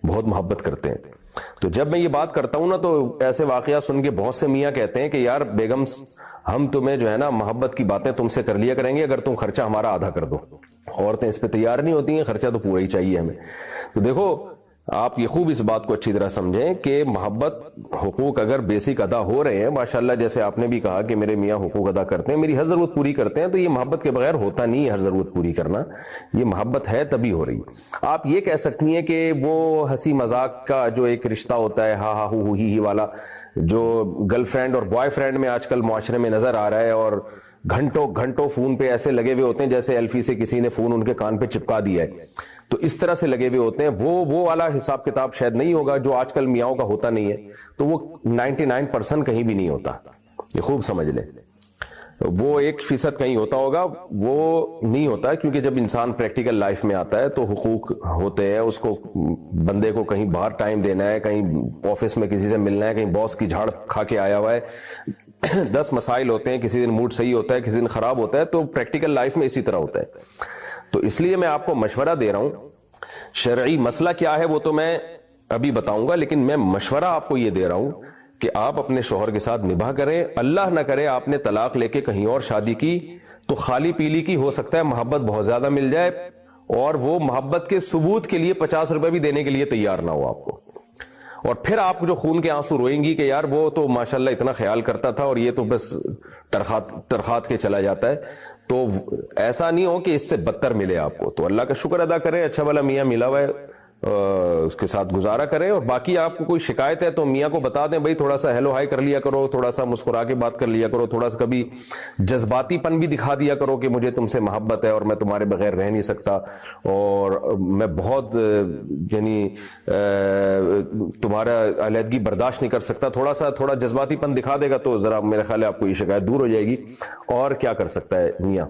بہت محبت کرتے ہیں۔ تو جب میں یہ بات کرتا ہوں نا تو ایسے واقعات سن کے بہت سے میاں کہتے ہیں کہ یار بیگم ہم تمہیں جو ہے نا محبت کی باتیں تم سے کر لیا کریں گے اگر تم خرچہ ہمارا آدھا کر دو۔ عورتیں اس پہ تیار نہیں ہوتی ہیں، خرچہ تو پورا ہی چاہیے ہمیں۔ تو دیکھو آپ یہ خوب اس بات کو اچھی طرح سمجھیں کہ محبت حقوق اگر بیسک ادا ہو رہے ہیں ماشاءاللہ، جیسے آپ نے بھی کہا کہ میرے میاں حقوق ادا کرتے ہیں، میری ہر ضرورت پوری کرتے ہیں، تو یہ محبت کے بغیر ہوتا نہیں ہے ہر ضرورت پوری کرنا، یہ محبت ہے تبھی ہو رہی ہے۔ آپ یہ کہہ سکتی ہیں کہ وہ ہنسی مذاق کا جو ایک رشتہ ہوتا ہے، ہا ہا ہو ہی والا، جو گرل فرینڈ اور بوائے فرینڈ میں آج کل معاشرے میں نظر آ رہا ہے، اور گھنٹوں گھنٹوں فون پہ ایسے لگے ہوئے ہوتے ہیں جیسے ایلفی سے کسی نے فون ان کے کان پہ چپکا دیا ہے، تو اس طرح سے لگے ہوئے ہوتے ہیں، وہ والا حساب کتاب شاید نہیں ہوگا جو آج کل میاؤں کا ہوتا نہیں ہے، تو وہ 99% کہیں بھی نہیں ہوتا، یہ خوب سمجھ لیں۔ وہ 1% کہیں ہوتا ہوگا، وہ نہیں ہوتا، کیونکہ جب انسان پریکٹیکل لائف میں آتا ہے تو حقوق ہوتے ہیں، اس کو بندے کو کہیں باہر ٹائم دینا ہے، کہیں آفس میں کسی سے ملنا ہے، کہیں باس کی جھاڑ کھا کے آیا ہوا ہے، 10 مسائل ہوتے ہیں، کسی دن موڈ صحیح ہوتا ہے، کسی دن خراب ہوتا ہے، تو پریکٹیکل لائف میں اسی طرح ہوتا ہے۔ تو اس لیے میں آپ کو مشورہ دے رہا ہوں، شرعی مسئلہ کیا ہے وہ تو میں ابھی بتاؤں گا، لیکن میں مشورہ آپ کو یہ دے رہا ہوں کہ آپ اپنے شوہر کے ساتھ نباہ کریں۔ اللہ نہ کرے آپ نے طلاق لے کے کہیں اور شادی کی تو خالی پیلی کی ہو سکتا ہے محبت بہت زیادہ مل جائے، اور وہ محبت کے ثبوت کے لیے 50 روپے بھی دینے کے لیے تیار نہ ہو آپ کو، اور پھر آپ جو خون کے آنسو روئیں گی کہ یار وہ تو ماشاءاللہ اتنا خیال کرتا تھا اور یہ تو بس ترخات کے چلا جاتا ہے۔ تو ایسا نہیں ہو کہ اس سے بدتر ملے آپ کو، تو اللہ کا شکر ادا کریں، اچھا والا میاں ملا ہوا ہے، اس کے ساتھ گزارا کریں، اور باقی آپ کو کوئی شکایت ہے تو میاں کو بتا دیں، بھائی تھوڑا سا ہیلو ہائی کر لیا کرو، تھوڑا سا مسکرا کے بات کر لیا کرو، تھوڑا سا کبھی جذباتی پن بھی دکھا دیا کرو کہ مجھے تم سے محبت ہے اور میں تمہارے بغیر رہ نہیں سکتا، اور میں بہت یعنی تمہارا علیحدگی برداشت نہیں کر سکتا، تھوڑا جذباتی پن دکھا دے گا تو ذرا میرے خیال ہے آپ کو یہ شکایت دور ہو جائے گی، اور کیا کر سکتا ہے میاں۔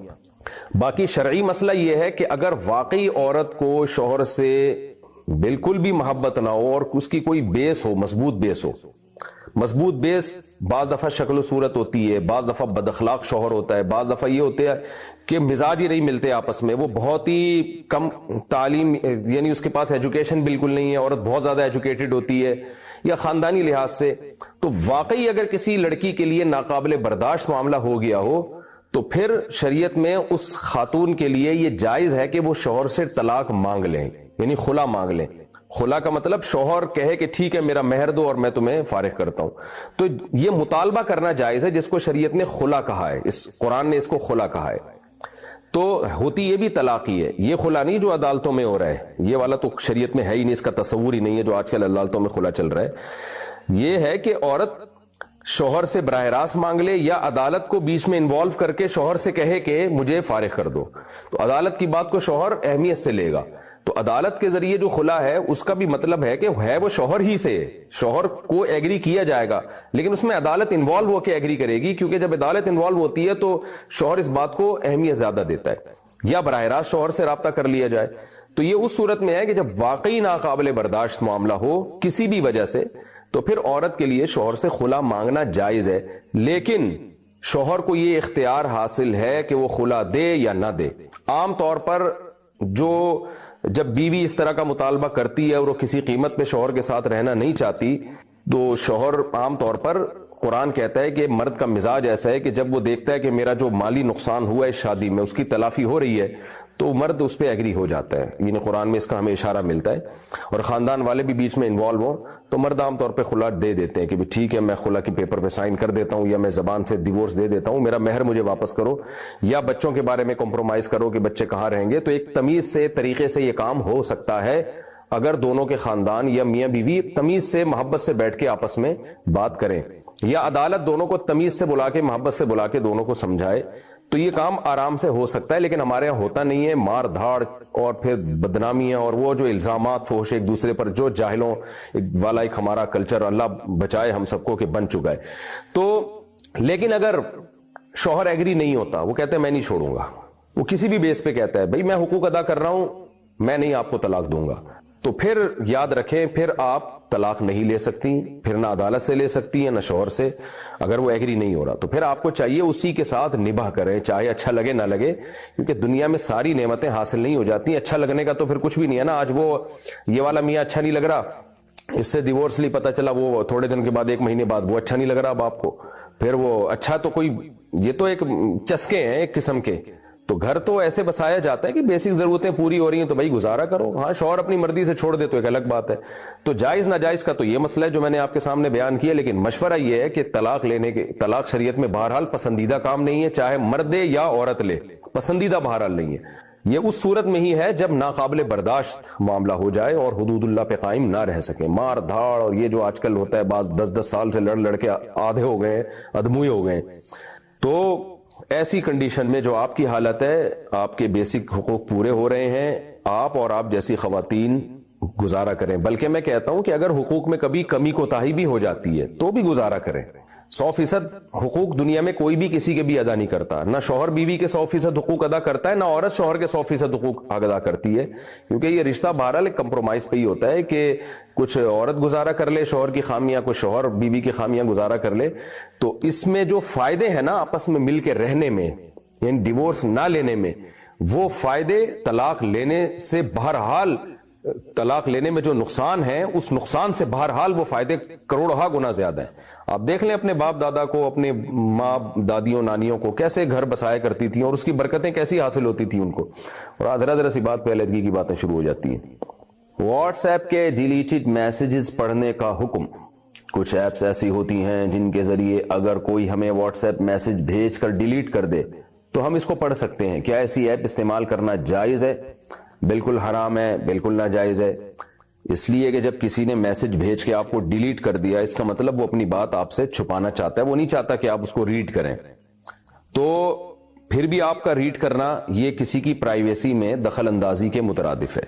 باقی شرعی مسئلہ یہ ہے کہ اگر واقعی عورت کو شوہر سے بالکل بھی محبت نہ ہو اور اس کی کوئی بیس ہو، مضبوط بیس، بعض دفعہ شکل و صورت ہوتی ہے، بعض دفعہ بد اخلاق شوہر ہوتا ہے، بعض دفعہ یہ ہوتے ہیں کہ مزاج ہی نہیں ملتے آپس میں، وہ بہت ہی کم تعلیم، یعنی اس کے پاس ایجوکیشن بالکل نہیں ہے، عورت بہت زیادہ ایجوکیٹڈ ہوتی ہے، یا خاندانی لحاظ سے، تو واقعی اگر کسی لڑکی کے لیے ناقابل برداشت معاملہ ہو گیا ہو تو پھر شریعت میں اس خاتون کے لیے یہ جائز ہے کہ وہ شوہر سے طلاق مانگ لیں، یعنی خلا مانگ لیں۔ خلا کا مطلب شوہر کہے کہ ٹھیک ہے میرا مہر دو اور میں تمہیں فارغ کرتا ہوں، تو یہ مطالبہ کرنا جائز ہے، جس کو شریعت نے خلا کہا ہے، اس قرآن نے اس کو خلا کہا ہے۔ تو ہوتی یہ بھی طلاق ہی ہے، یہ خلا نہیں جو عدالتوں میں ہو رہا ہے، یہ والا تو شریعت میں ہے ہی نہیں، اس کا تصور ہی نہیں ہے جو آج کل عدالتوں میں خلا چل رہا ہے۔ یہ ہے کہ عورت شوہر سے براہ راست مانگ لے، یا عدالت کو بیچ میں انوالو کر کے شوہر سے کہے کہ مجھے فارغ کر دو، تو عدالت کی بات کو شوہر اہمیت سے لے گا۔ تو عدالت کے ذریعے جو خلا ہے اس کا بھی مطلب ہے کہ ہے وہ شوہر ہی سے، شوہر کو ایگری کیا جائے گا، لیکن اس میں عدالت انوالو ہو کے ایگری کرے گی، کیونکہ جب عدالت انوالو ہوتی ہے تو شوہر اس بات کو اہمیت زیادہ دیتا ہے، یا براہ راست شوہر سے رابطہ کر لیا جائے۔ تو یہ اس صورت میں ہے کہ جب واقعی ناقابل برداشت معاملہ ہو کسی بھی وجہ سے، تو پھر عورت کے لیے شوہر سے خلا مانگنا جائز ہے، لیکن شوہر کو یہ اختیار حاصل ہے کہ وہ خلا دے یا نہ دے۔ عام طور پر جب بیوی اس طرح کا مطالبہ کرتی ہے اور وہ کسی قیمت پہ شوہر کے ساتھ رہنا نہیں چاہتی، تو شوہر عام طور پر، قرآن کہتا ہے کہ مرد کا مزاج ایسا ہے کہ جب وہ دیکھتا ہے کہ میرا جو مالی نقصان ہوا ہے شادی میں اس کی تلافی ہو رہی ہے تو مرد اس پہ ایگری ہو جاتا ہے، یعنی قرآن میں اس کا ہمیں اشارہ ملتا ہے، اور خاندان والے بھی بیچ میں انوالو ہوں تو مرد عام طور پہ خلا دے دیتے ہیں کہ ٹھیک ہے میں خلا کے پیپر پہ سائن کر دیتا ہوں، یا میں زبان سے ڈیورس دے دیتا ہوں، میرا مہر مجھے واپس کرو، یا بچوں کے بارے میں کمپرومائز کرو کہ بچے کہاں رہیں گے۔ تو ایک تمیز سے طریقے سے یہ کام ہو سکتا ہے اگر دونوں کے خاندان یا میاں بیوی تمیز سے محبت سے بیٹھ کے آپس میں بات کریں، یا عدالت دونوں کو تمیز سے بلا کے محبت سے بلا کے دونوں کو سمجھائے، تو یہ کام آرام سے ہو سکتا ہے۔ لیکن ہمارے یہاں ہوتا نہیں ہے، مار دھاڑ اور پھر بدنامیاں اور وہ جو الزامات فحش ایک دوسرے پر، جو جاہلوں والا ایک ہمارا کلچر، اللہ بچائے ہم سب کو، کہ بن چکا ہے۔ تو لیکن اگر شوہر ایگری نہیں ہوتا، وہ کہتے ہیں میں نہیں چھوڑوں گا، وہ کسی بھی بیس پہ کہتا ہے بھائی میں حقوق ادا کر رہا ہوں، میں نہیں آپ کو طلاق دوں گا، تو پھر یاد رکھیں پھر آپ طلاق نہیں لے سکتی، پھر نہ عدالت سے لے سکتی ہیں نہ شوہر سے، اگر وہ ایگری نہیں ہو رہا تو پھر آپ کو چاہیے اسی کے ساتھ نباہ کریں، چاہے اچھا لگے نہ لگے، کیونکہ دنیا میں ساری نعمتیں حاصل نہیں ہو جاتی، اچھا لگنے کا تو پھر کچھ بھی نہیں ہے نا۔ آج وہ یہ والا میاں اچھا نہیں لگ رہا، اس سے ڈیورس لی، پتہ چلا وہ تھوڑے دن کے بعد، 1 مہینے بعد وہ اچھا نہیں لگ رہا اب آپ کو، پھر وہ اچھا تو کوئی، یہ تو ایک چسکے ہیں ایک قسم کے، تو گھر تو ایسے بسایا جاتا ہے کہ بیسک ضرورتیں پوری ہو رہی ہیں تو بھائی گزارا کرو. ہاں شوہر اپنی مرضی سے چھوڑ دے تو ایک الگ بات ہے. تو جائز ناجائز کا تو یہ مسئلہ ہے جو میں نے آپ کے سامنے بیان کیا, لیکن مشورہ یہ ہے کہ طلاق شریعت میں بہرحال پسندیدہ کام نہیں ہے, چاہے مرد یا عورت لے, پسندیدہ بہرحال نہیں ہے. یہ اس صورت میں ہی ہے جب ناقابل برداشت معاملہ ہو جائے اور حدود اللہ پہ قائم نہ رہ سکے. مار دھاڑ اور یہ جو آج کل ہوتا ہے, بعض 10-10 سال سے لڑ کے آدھے ہو گئے, ادموئی ہو گئے. تو ایسی کنڈیشن میں جو آپ کی حالت ہے, آپ کے بیسک حقوق پورے ہو رہے ہیں, آپ اور آپ جیسی خواتین گزارا کریں. بلکہ میں کہتا ہوں کہ اگر حقوق میں کبھی کمی کوتاہی بھی ہو جاتی ہے تو بھی گزارا کریں. 100% حقوق دنیا میں کوئی بھی کسی کے بھی ادا نہیں کرتا. نہ شوہر بیوی کے 100% حقوق ادا کرتا ہے, نہ عورت شوہر کے 100% حقوق ادا کرتی ہے, کیونکہ یہ رشتہ بہرحال ایک کمپرومائز پہ ہی ہوتا ہے کہ کچھ عورت گزارا کر لے شوہر کی خامیاں, کچھ شوہر بیوی کی خامیاں گزارا کر لے. تو اس میں جو فائدے ہیں نا آپس میں مل کے رہنے میں, یعنی ڈیورس نہ لینے میں, وہ فائدے طلاق لینے سے بہرحال, طلاق لینے میں جو نقصان ہے اس نقصان سے بہرحال وہ فائدے کروڑہا گنا زیادہ ہیں. آپ دیکھ لیں اپنے باپ دادا کو, اپنے ماں دادیوں نانیوں کو, کیسے گھر بسایا کرتی تھیں اور اس کی برکتیں کیسی حاصل ہوتی تھیں ان کو, اور آدھرا ذرا سی بات پہ علیحدگی کی باتیں شروع ہو جاتی ہیں. واٹس ایپ کے ڈیلیٹڈ میسیجز پڑھنے کا حکم. کچھ ایپس ایسی ہوتی ہیں جن کے ذریعے اگر کوئی ہمیں واٹس ایپ میسج بھیج کر ڈیلیٹ کر دے تو ہم اس کو پڑھ سکتے ہیں. کیا ایسی ایپ استعمال کرنا جائز ہے؟ بالکل حرام ہے, بالکل ناجائز ہے. اس لیے کہ جب کسی نے میسج بھیج کے آپ کو ڈیلیٹ کر دیا, اس کا مطلب وہ اپنی بات آپ سے چھپانا چاہتا ہے, وہ نہیں چاہتا کہ آپ اس کو ریڈ کریں. تو پھر بھی آپ کا ریڈ کرنا یہ کسی کی پرائیویسی میں دخل اندازی کے مترادف ہے.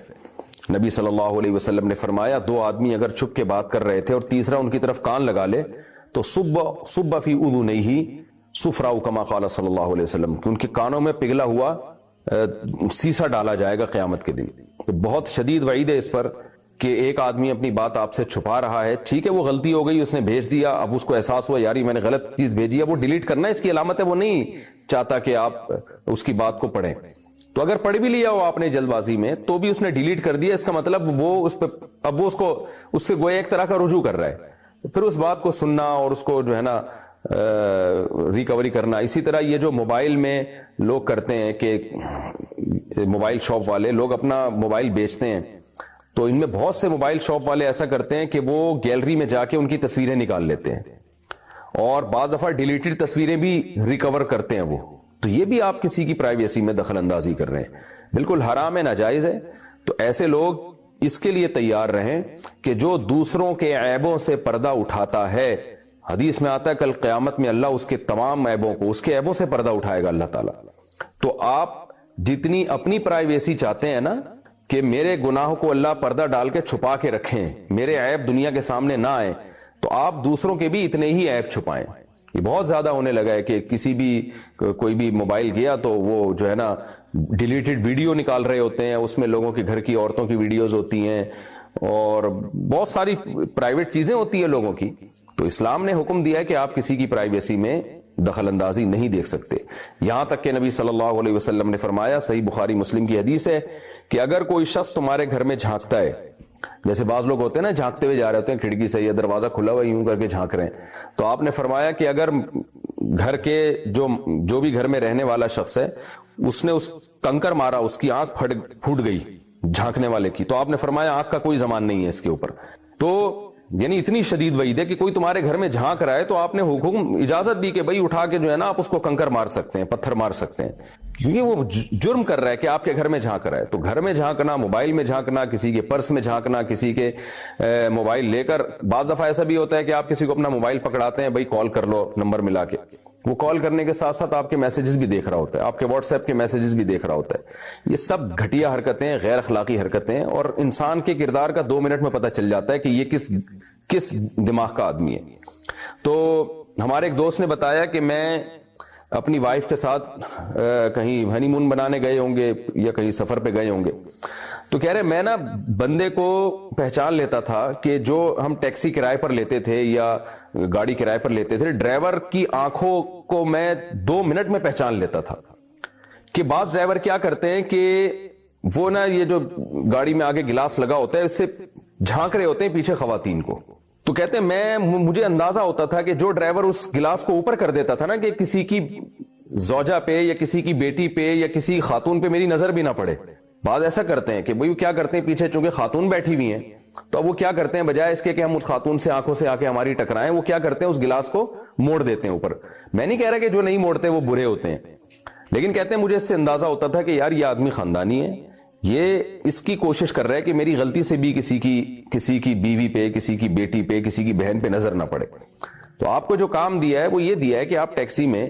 نبی صلی اللہ علیہ وسلم نے فرمایا, 2 آدمی اگر چھپ کے بات کر رہے تھے اور تیسرا ان کی طرف کان لگا لے تو صب فی اذنیہ صفرا کما قال صلی اللہ علیہ وسلم, کہ ان کے کانوں میں پگھلا ہوا سیسا ڈالا جائے گا قیامت کے دن. تو بہت شدید وعید ہے اس پر کہ ایک آدمی اپنی بات آپ سے چھپا رہا ہے. ٹھیک ہے وہ غلطی ہو گئی, اس نے بھیج دیا, اب اس کو احساس ہوا یاری میں نے غلط چیز بھیجی ہے, وہ ڈیلیٹ کرنا ہے اس کی علامت ہے, وہ نہیں چاہتا کہ آپ اس کی بات کو پڑھیں. تو اگر پڑھ بھی لیا ہو آپ نے جلد بازی میں تو بھی اس نے ڈیلیٹ کر دیا, اس کا مطلب وہ اس پہ اب وہ اس سے گویا ایک طرح کا رجوع کر رہا ہے. پھر اس بات کو سننا اور اس کو جو ہے نا ریکوری کرنا. اسی طرح یہ جو موبائل میں لوگ کرتے ہیں کہ موبائل شاپ والے لوگ اپنا موبائل بیچتے ہیں, تو ان میں بہت سے موبائل شاپ والے ایسا کرتے ہیں کہ وہ گیلری میں جا کے ان کی تصویریں نکال لیتے ہیں اور بعض دفعہ ڈیلیٹڈ تصویریں بھی ریکور کرتے ہیں وہ. تو یہ بھی آپ کسی کی پرائیویسی میں دخل اندازی کر رہے ہیں, بالکل حرام ہے, ناجائز ہے. تو ایسے لوگ اس کے لیے تیار رہیں کہ جو دوسروں کے عیبوں سے پردہ اٹھاتا ہے, حدیث میں آتا ہے کل قیامت میں اللہ اس کے تمام عیبوں کو, اس کے عیبوں سے پردہ اٹھائے گا اللہ تعالیٰ. تو آپ جتنی اپنی پرائیویسی چاہتے ہیں نا کہ میرے گناہوں کو اللہ پردہ ڈال کے چھپا کے رکھیں, میرے عیب دنیا کے سامنے نہ آئے, تو آپ دوسروں کے بھی اتنے ہی عیب چھپائیں. یہ بہت زیادہ ہونے لگا ہے کہ کسی بھی کوئی بھی موبائل گیا تو وہ جو ہے نا ڈیلیٹڈ ویڈیو نکال رہے ہوتے ہیں, اس میں لوگوں کے گھر کی عورتوں کی ویڈیوز ہوتی ہیں اور بہت ساری پرائیویٹ چیزیں ہوتی ہیں لوگوں کی. تو اسلام نے حکم دیا ہے کہ آپ کسی کی پرائیویسی میں دخل اندازی نہیں دیکھ سکتے. یہاں تک کہ نبی صلی اللہ علیہ وسلم نے فرمایا, صحیح بخاری مسلم کی حدیث ہے, کہ اگر کوئی شخص تمہارے گھر میں جھانکتا ہے, جیسے بعض لوگ ہوتے ہیں نا جھانکتے ہوئے جا رہے ہوتے ہیں کھڑکی سے, یا دروازہ کھلا ہوا یوں کر کے جھانک رہے ہیں, تو آپ نے فرمایا کہ اگر گھر کے جو بھی گھر میں رہنے والا شخص ہے اس نے اس کنکر مارا, اس کی آنکھ پھوٹ گئی جھانکنے والے کی, تو آپ نے فرمایا آنکھ کا کوئی زمان نہیں ہے اس کے اوپر. تو یعنی اتنی شدید وعید ہے کہ کوئی تمہارے گھر میں جھانک رہا ہے تو آپ نے حکم اجازت دی کہ بھائی اٹھا کے جو ہے نا آپ اس کو کنکر مار سکتے ہیں, پتھر مار سکتے ہیں, کیونکہ وہ جرم کر رہا ہے کہ آپ کے گھر میں جھانک رہا ہے. تو گھر میں جھانکنا, موبائل میں جھانکنا, کسی کے پرس میں جھانکنا, کسی کے موبائل لے کر, بعض دفعہ ایسا بھی ہوتا ہے کہ آپ کسی کو اپنا موبائل پکڑاتے ہیں, بھائی کال کر لو نمبر ملا کے, وہ کال کرنے کے ساتھ ساتھ آپ کے میسیجز بھی دیکھ رہا ہوتا ہے, آپ کے واٹس ایپ کے میسیجز بھی دیکھ رہا ہوتا ہے. یہ سب گھٹیا حرکتیں, غیر اخلاقی حرکتیں, اور انسان کے کردار کا 2 منٹ میں پتہ چل جاتا ہے کہ یہ کس دماغ کا آدمی ہے. تو ہمارے ایک دوست نے بتایا کہ میں اپنی وائف کے ساتھ کہیں ہنی مون بنانے گئے ہوں گے یا کہیں سفر پہ گئے ہوں گے, تو کہہ رہے میں نا بندے کو پہچان لیتا تھا کہ جو ہم ٹیکسی کرائے پر لیتے تھے یا گاڑی کرائے پر لیتے تھے, ڈرائیور کی آنکھوں کو میں 2 منٹ میں پہچان لیتا تھا. کہ بعض ڈرائیور کیا کرتے ہیں کہ وہ نا یہ جو گاڑی میں آگے گلاس لگا ہوتا ہے اس سے جھانک رہے ہوتے ہیں پیچھے خواتین کو. تو کہتے ہیں مجھے اندازہ ہوتا تھا کہ جو ڈرائیور اس گلاس کو اوپر کر دیتا تھا نا کہ کسی کی زوجہ پہ یا کسی کی بیٹی پہ یا کسی خاتون پہ میری نظر بھی نہ پڑے. بعض ایسا کرتے ہیں کہ بھئی کیا کرتے ہیں پیچھے چونکہ خاتون بیٹھی ہوئی ہیں تو اب وہ کیا کرتے ہیں بجائے اس کے کہ ہم اس خاتون سے آنکھوں سے آ کے ہماری ٹکرائیں, وہ کیا کرتے ہیں اس گلاس کو موڑ دیتے ہیں اوپر. میں نہیں کہہ رہا کہ جو نہیں موڑتے وہ برے ہوتے ہیں, لیکن کہتے ہیں مجھے اس سے اندازہ ہوتا تھا کہ یار یہ آدمی خاندانی ہے, یہ اس کی کوشش کر رہا ہے کہ میری غلطی سے بھی کسی کی بیوی پہ, کسی کی بیٹی پہ, کسی کی بہن پہ نظر نہ پڑے. تو آپ کو جو کام دیا ہے وہ یہ دیا ہے کہ آپ ٹیکسی میں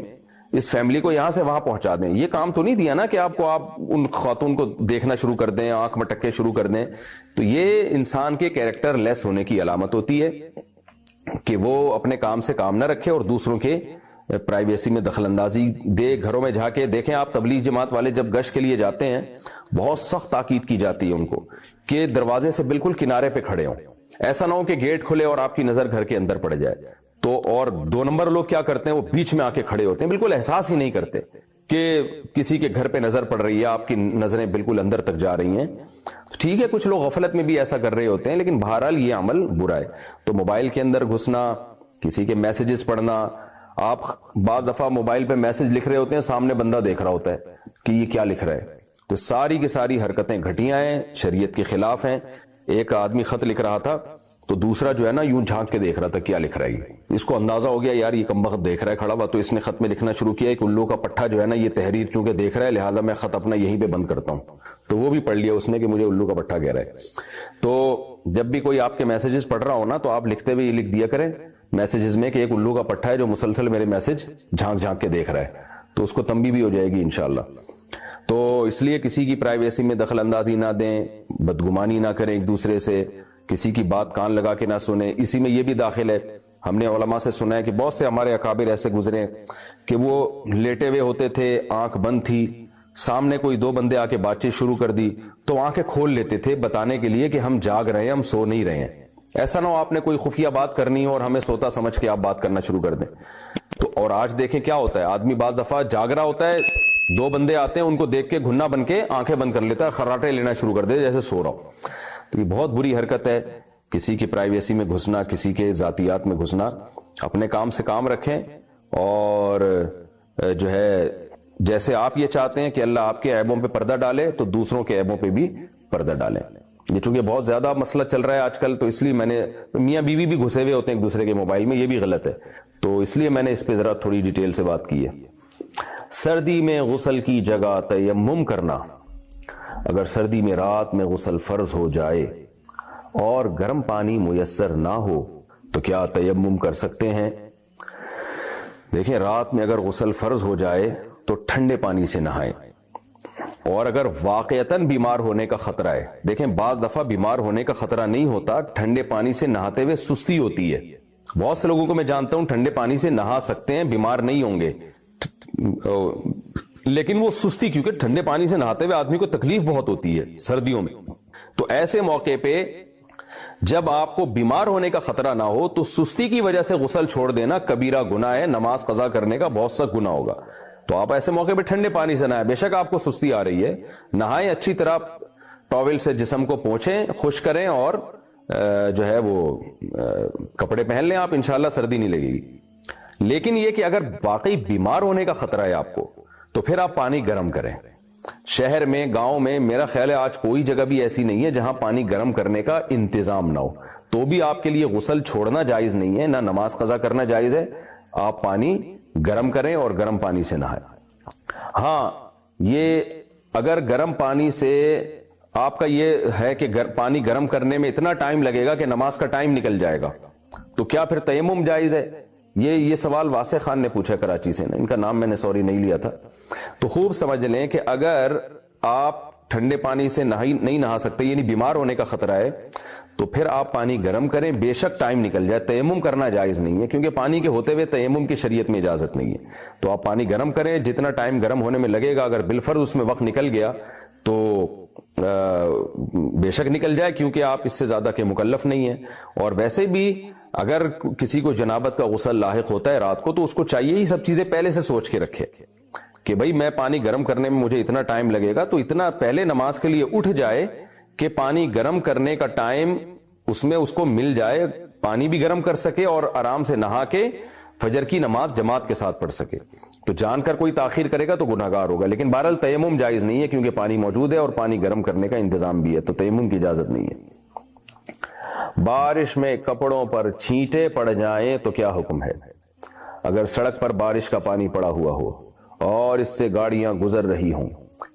اس فیملی کو یہاں سے وہاں پہنچا دیں. یہ کام تو نہیں دیا نا کہ آپ ان خاتون کو دیکھنا شروع کر دیں, آنکھ مٹکے شروع کر دیں. تو یہ انسان کے کیریکٹر لیس ہونے کی علامت ہوتی ہے کہ وہ اپنے کام سے کام نہ رکھے اور دوسروں کے پرائیویسی میں دخل اندازی دے. گھروں میں جا کے دیکھیں آپ, تبلیغ جماعت والے جب گشت کے لیے جاتے ہیں بہت سخت تاکید کی جاتی ہے ان کو کہ دروازے سے بالکل کنارے پہ کھڑے ہوں, ایسا نہ ہو کہ گیٹ کھلے اور آپ کی نظر گھر کے اندر پڑ جائے. تو اور 2 نمبر لوگ کیا کرتے ہیں, وہ بیچ میں آ کے کھڑے ہوتے ہیں, بالکل احساس ہی نہیں کرتے کہ کسی کے گھر پہ نظر پڑ رہی ہے, آپ کی نظریں بالکل اندر تک جا رہی ہیں. ٹھیک ہے کچھ لوگ غفلت میں بھی ایسا کر رہے ہوتے ہیں, لیکن بہرحال یہ عمل برا ہے. تو موبائل کے اندر گھسنا, کسی کے میسجز پڑھنا, آپ بعض دفعہ موبائل پہ میسج لکھ رہے ہوتے ہیں, سامنے بندہ دیکھ رہا ہوتا ہے کہ یہ کیا لکھ رہا ہے. تو ساری کی ساری حرکتیں گھٹیا ہیں, شریعت کے خلاف ہیں. ایک آدمی خط لکھ رہا تھا تو دوسرا جو ہے نا یوں جھانک کے دیکھ رہا تھا کیا لکھ رہا ہے. اس کو اندازہ ہو گیا یار یہ کمبخت دیکھ رہا ہے کھڑا ہوا, تو اس نے خط میں لکھنا شروع کیا ایک الو کا پٹھا جو ہے نا یہ تحریر چونکہ دیکھ رہا ہے لہذا میں خط اپنا یہیں پہ بند کرتا ہوں. تو وہ بھی پڑھ لیا اس نے کہ مجھے الو کا پٹھا کہہ رہا ہے. تو جب بھی کوئی آپ کے میسجز پڑھ رہا ہو نا تو آپ لکھتے ہوئے یہ لکھ دیا کریں میسجز میں کہ ایک الو کا پٹھا ہے جو مسلسل میرے میسج جھانک جھانک کے دیکھ رہا ہے, تو اس کو تنبیہ بھی ہو جائے گی انشاءاللہ. تو اس لیے کسی کی پرائیویسی میں دخل اندازی نہ دیں, بدگمانی نہ کریں ایک دوسرے سے, کسی کی بات کان لگا کے نہ سنیں. اسی میں یہ بھی داخل ہے, ہم نے علماء سے سنا ہے کہ بہت سے ہمارے اکابر ایسے گزرے کہ وہ لیٹے ہوئے ہوتے تھے, آنکھ بند تھی, سامنے کوئی 2 بندے آ کے بات چیت شروع کر دی تو آنکھیں کھول لیتے تھے بتانے کے لیے کہ ہم جاگ رہے ہیں, ہم سو نہیں رہے ہیں. ایسا نہ ہو آپ نے کوئی خفیہ بات کرنی ہو اور ہمیں سوتا سمجھ کے آپ بات کرنا شروع کر دیں. تو اور آج دیکھیں کیا ہوتا ہے, آدمی بعض دفعہ جاگ رہا ہوتا ہے, 2 بندے آتے ہیں ان کو دیکھ کے گھنا بن کے آنکھیں بند کر لیتا ہے, خراٹے لینا شروع کر دے جیسے سو رہا ہو. تو یہ بہت بری حرکت ہے, کسی کی پرائیویسی میں گھسنا, کسی کے ذاتیات میں گھسنا. اپنے کام سے کام رکھیں اور جو ہے جیسے آپ یہ چاہتے ہیں کہ اللہ آپ کے عیبوں پہ پردہ ڈالے تو دوسروں کے عیبوں پہ بھی پردہ ڈالیں. یہ چونکہ بہت زیادہ مسئلہ چل رہا ہے آج کل تو اس لیے میں نے, میاں بیوی بھی گھسے ہوئے ہوتے ہیں ایک دوسرے کے موبائل میں, یہ بھی غلط ہے, تو اس لیے میں نے اس پہ ذرا تھوڑی ڈیٹیل سے بات کی ہے. سردی میں غسل کی جگہ تیمم کرنا. اگر سردی میں رات میں غسل فرض ہو جائے اور گرم پانی میسر نہ ہو تو کیا تیمم کر سکتے ہیں؟ دیکھیں رات میں اگر غسل فرض ہو جائے تو ٹھنڈے پانی سے نہائیں, اور اگر واقعتاً بیمار ہونے کا خطرہ ہے, دیکھیں بعض دفعہ بیمار ہونے کا خطرہ نہیں ہوتا, ٹھنڈے پانی سے نہاتے ہوئے سستی ہوتی ہے. بہت سے لوگوں کو میں جانتا ہوں ٹھنڈے پانی سے نہا سکتے ہیں, بیمار نہیں ہوں گے, لیکن وہ سستی, کیونکہ ٹھنڈے پانی سے نہاتے ہوئے آدمی کو تکلیف بہت ہوتی ہے سردیوں میں. تو ایسے موقع پہ جب آپ کو بیمار ہونے کا خطرہ نہ ہو تو سستی کی وجہ سے غسل چھوڑ دینا کبیرہ گناہ ہے, نماز قضا کرنے کا بہت سخت گناہ ہوگا. تو آپ ایسے موقع پہ ٹھنڈے پانی سے نہائیں. بے شک آپ کو سستی آ رہی ہے, نہائیں, اچھی طرح ٹاول سے جسم کو پوچھیں, خشک کریں اور جو ہے وہ کپڑے پہن لیں آپ, انشاءاللہ سردی نہیں لگے گی. لیکن یہ کہ اگر واقعی بیمار ہونے کا خطرہ ہے آپ کو تو پھر آپ پانی گرم کریں. شہر میں, گاؤں میں میرا خیال ہے آج کوئی جگہ بھی ایسی نہیں ہے جہاں پانی گرم کرنے کا انتظام نہ ہو, تو بھی آپ کے لیے غسل چھوڑنا جائز نہیں ہے, نہ نماز قضا کرنا جائز ہے. آپ پانی گرم کریں اور گرم پانی سے نہائیں. ہاں یہ اگر گرم پانی سے آپ کا یہ ہے کہ پانی گرم کرنے میں اتنا ٹائم لگے گا کہ نماز کا ٹائم نکل جائے گا, تو کیا پھر تیمم جائز ہے؟ یہ سوال واسع خان نے پوچھا کراچی سے, ان کا نام میں نے سوری نہیں لیا تھا. تو خوب سمجھ لیں کہ اگر آپ ٹھنڈے پانی سے نہیں نہا سکتے, یعنی بیمار ہونے کا خطرہ ہے, تو پھر آپ پانی گرم کریں, بے شک ٹائم نکل جائے. تیمم کرنا جائز نہیں ہے کیونکہ پانی کے ہوتے ہوئے تیمم کی شریعت میں اجازت نہیں ہے. تو آپ پانی گرم کریں, جتنا ٹائم گرم ہونے میں لگے گا, اگر بالفرض اس میں وقت نکل گیا تو بے شک نکل جائے, کیونکہ آپ اس سے زیادہ کے مکلف نہیں ہیں. اور ویسے بھی اگر کسی کو جنابت کا غسل لاحق ہوتا ہے رات کو, تو اس کو چاہیے ہی سب چیزیں پہلے سے سوچ کے رکھے کہ بھئی میں پانی گرم کرنے میں مجھے اتنا ٹائم لگے گا, تو اتنا پہلے نماز کے لیے اٹھ جائے کہ پانی گرم کرنے کا ٹائم اس میں اس کو مل جائے, پانی بھی گرم کر سکے اور آرام سے نہا کے فجر کی نماز جماعت کے ساتھ پڑھ سکے. تو جان کر کوئی تاخیر کرے گا تو گناہگار ہوگا. لیکن بہرحال تیمم جائز نہیں ہے کیونکہ پانی موجود ہے اور پانی گرم کرنے کا انتظام بھی ہے, تو تیمم کی اجازت نہیں ہے. بارش میں کپڑوں پر چھینٹے پڑ جائیں تو کیا حکم ہے؟ اگر سڑک پر بارش کا پانی پڑا ہوا ہو اور اس سے گاڑیاں گزر رہی ہوں,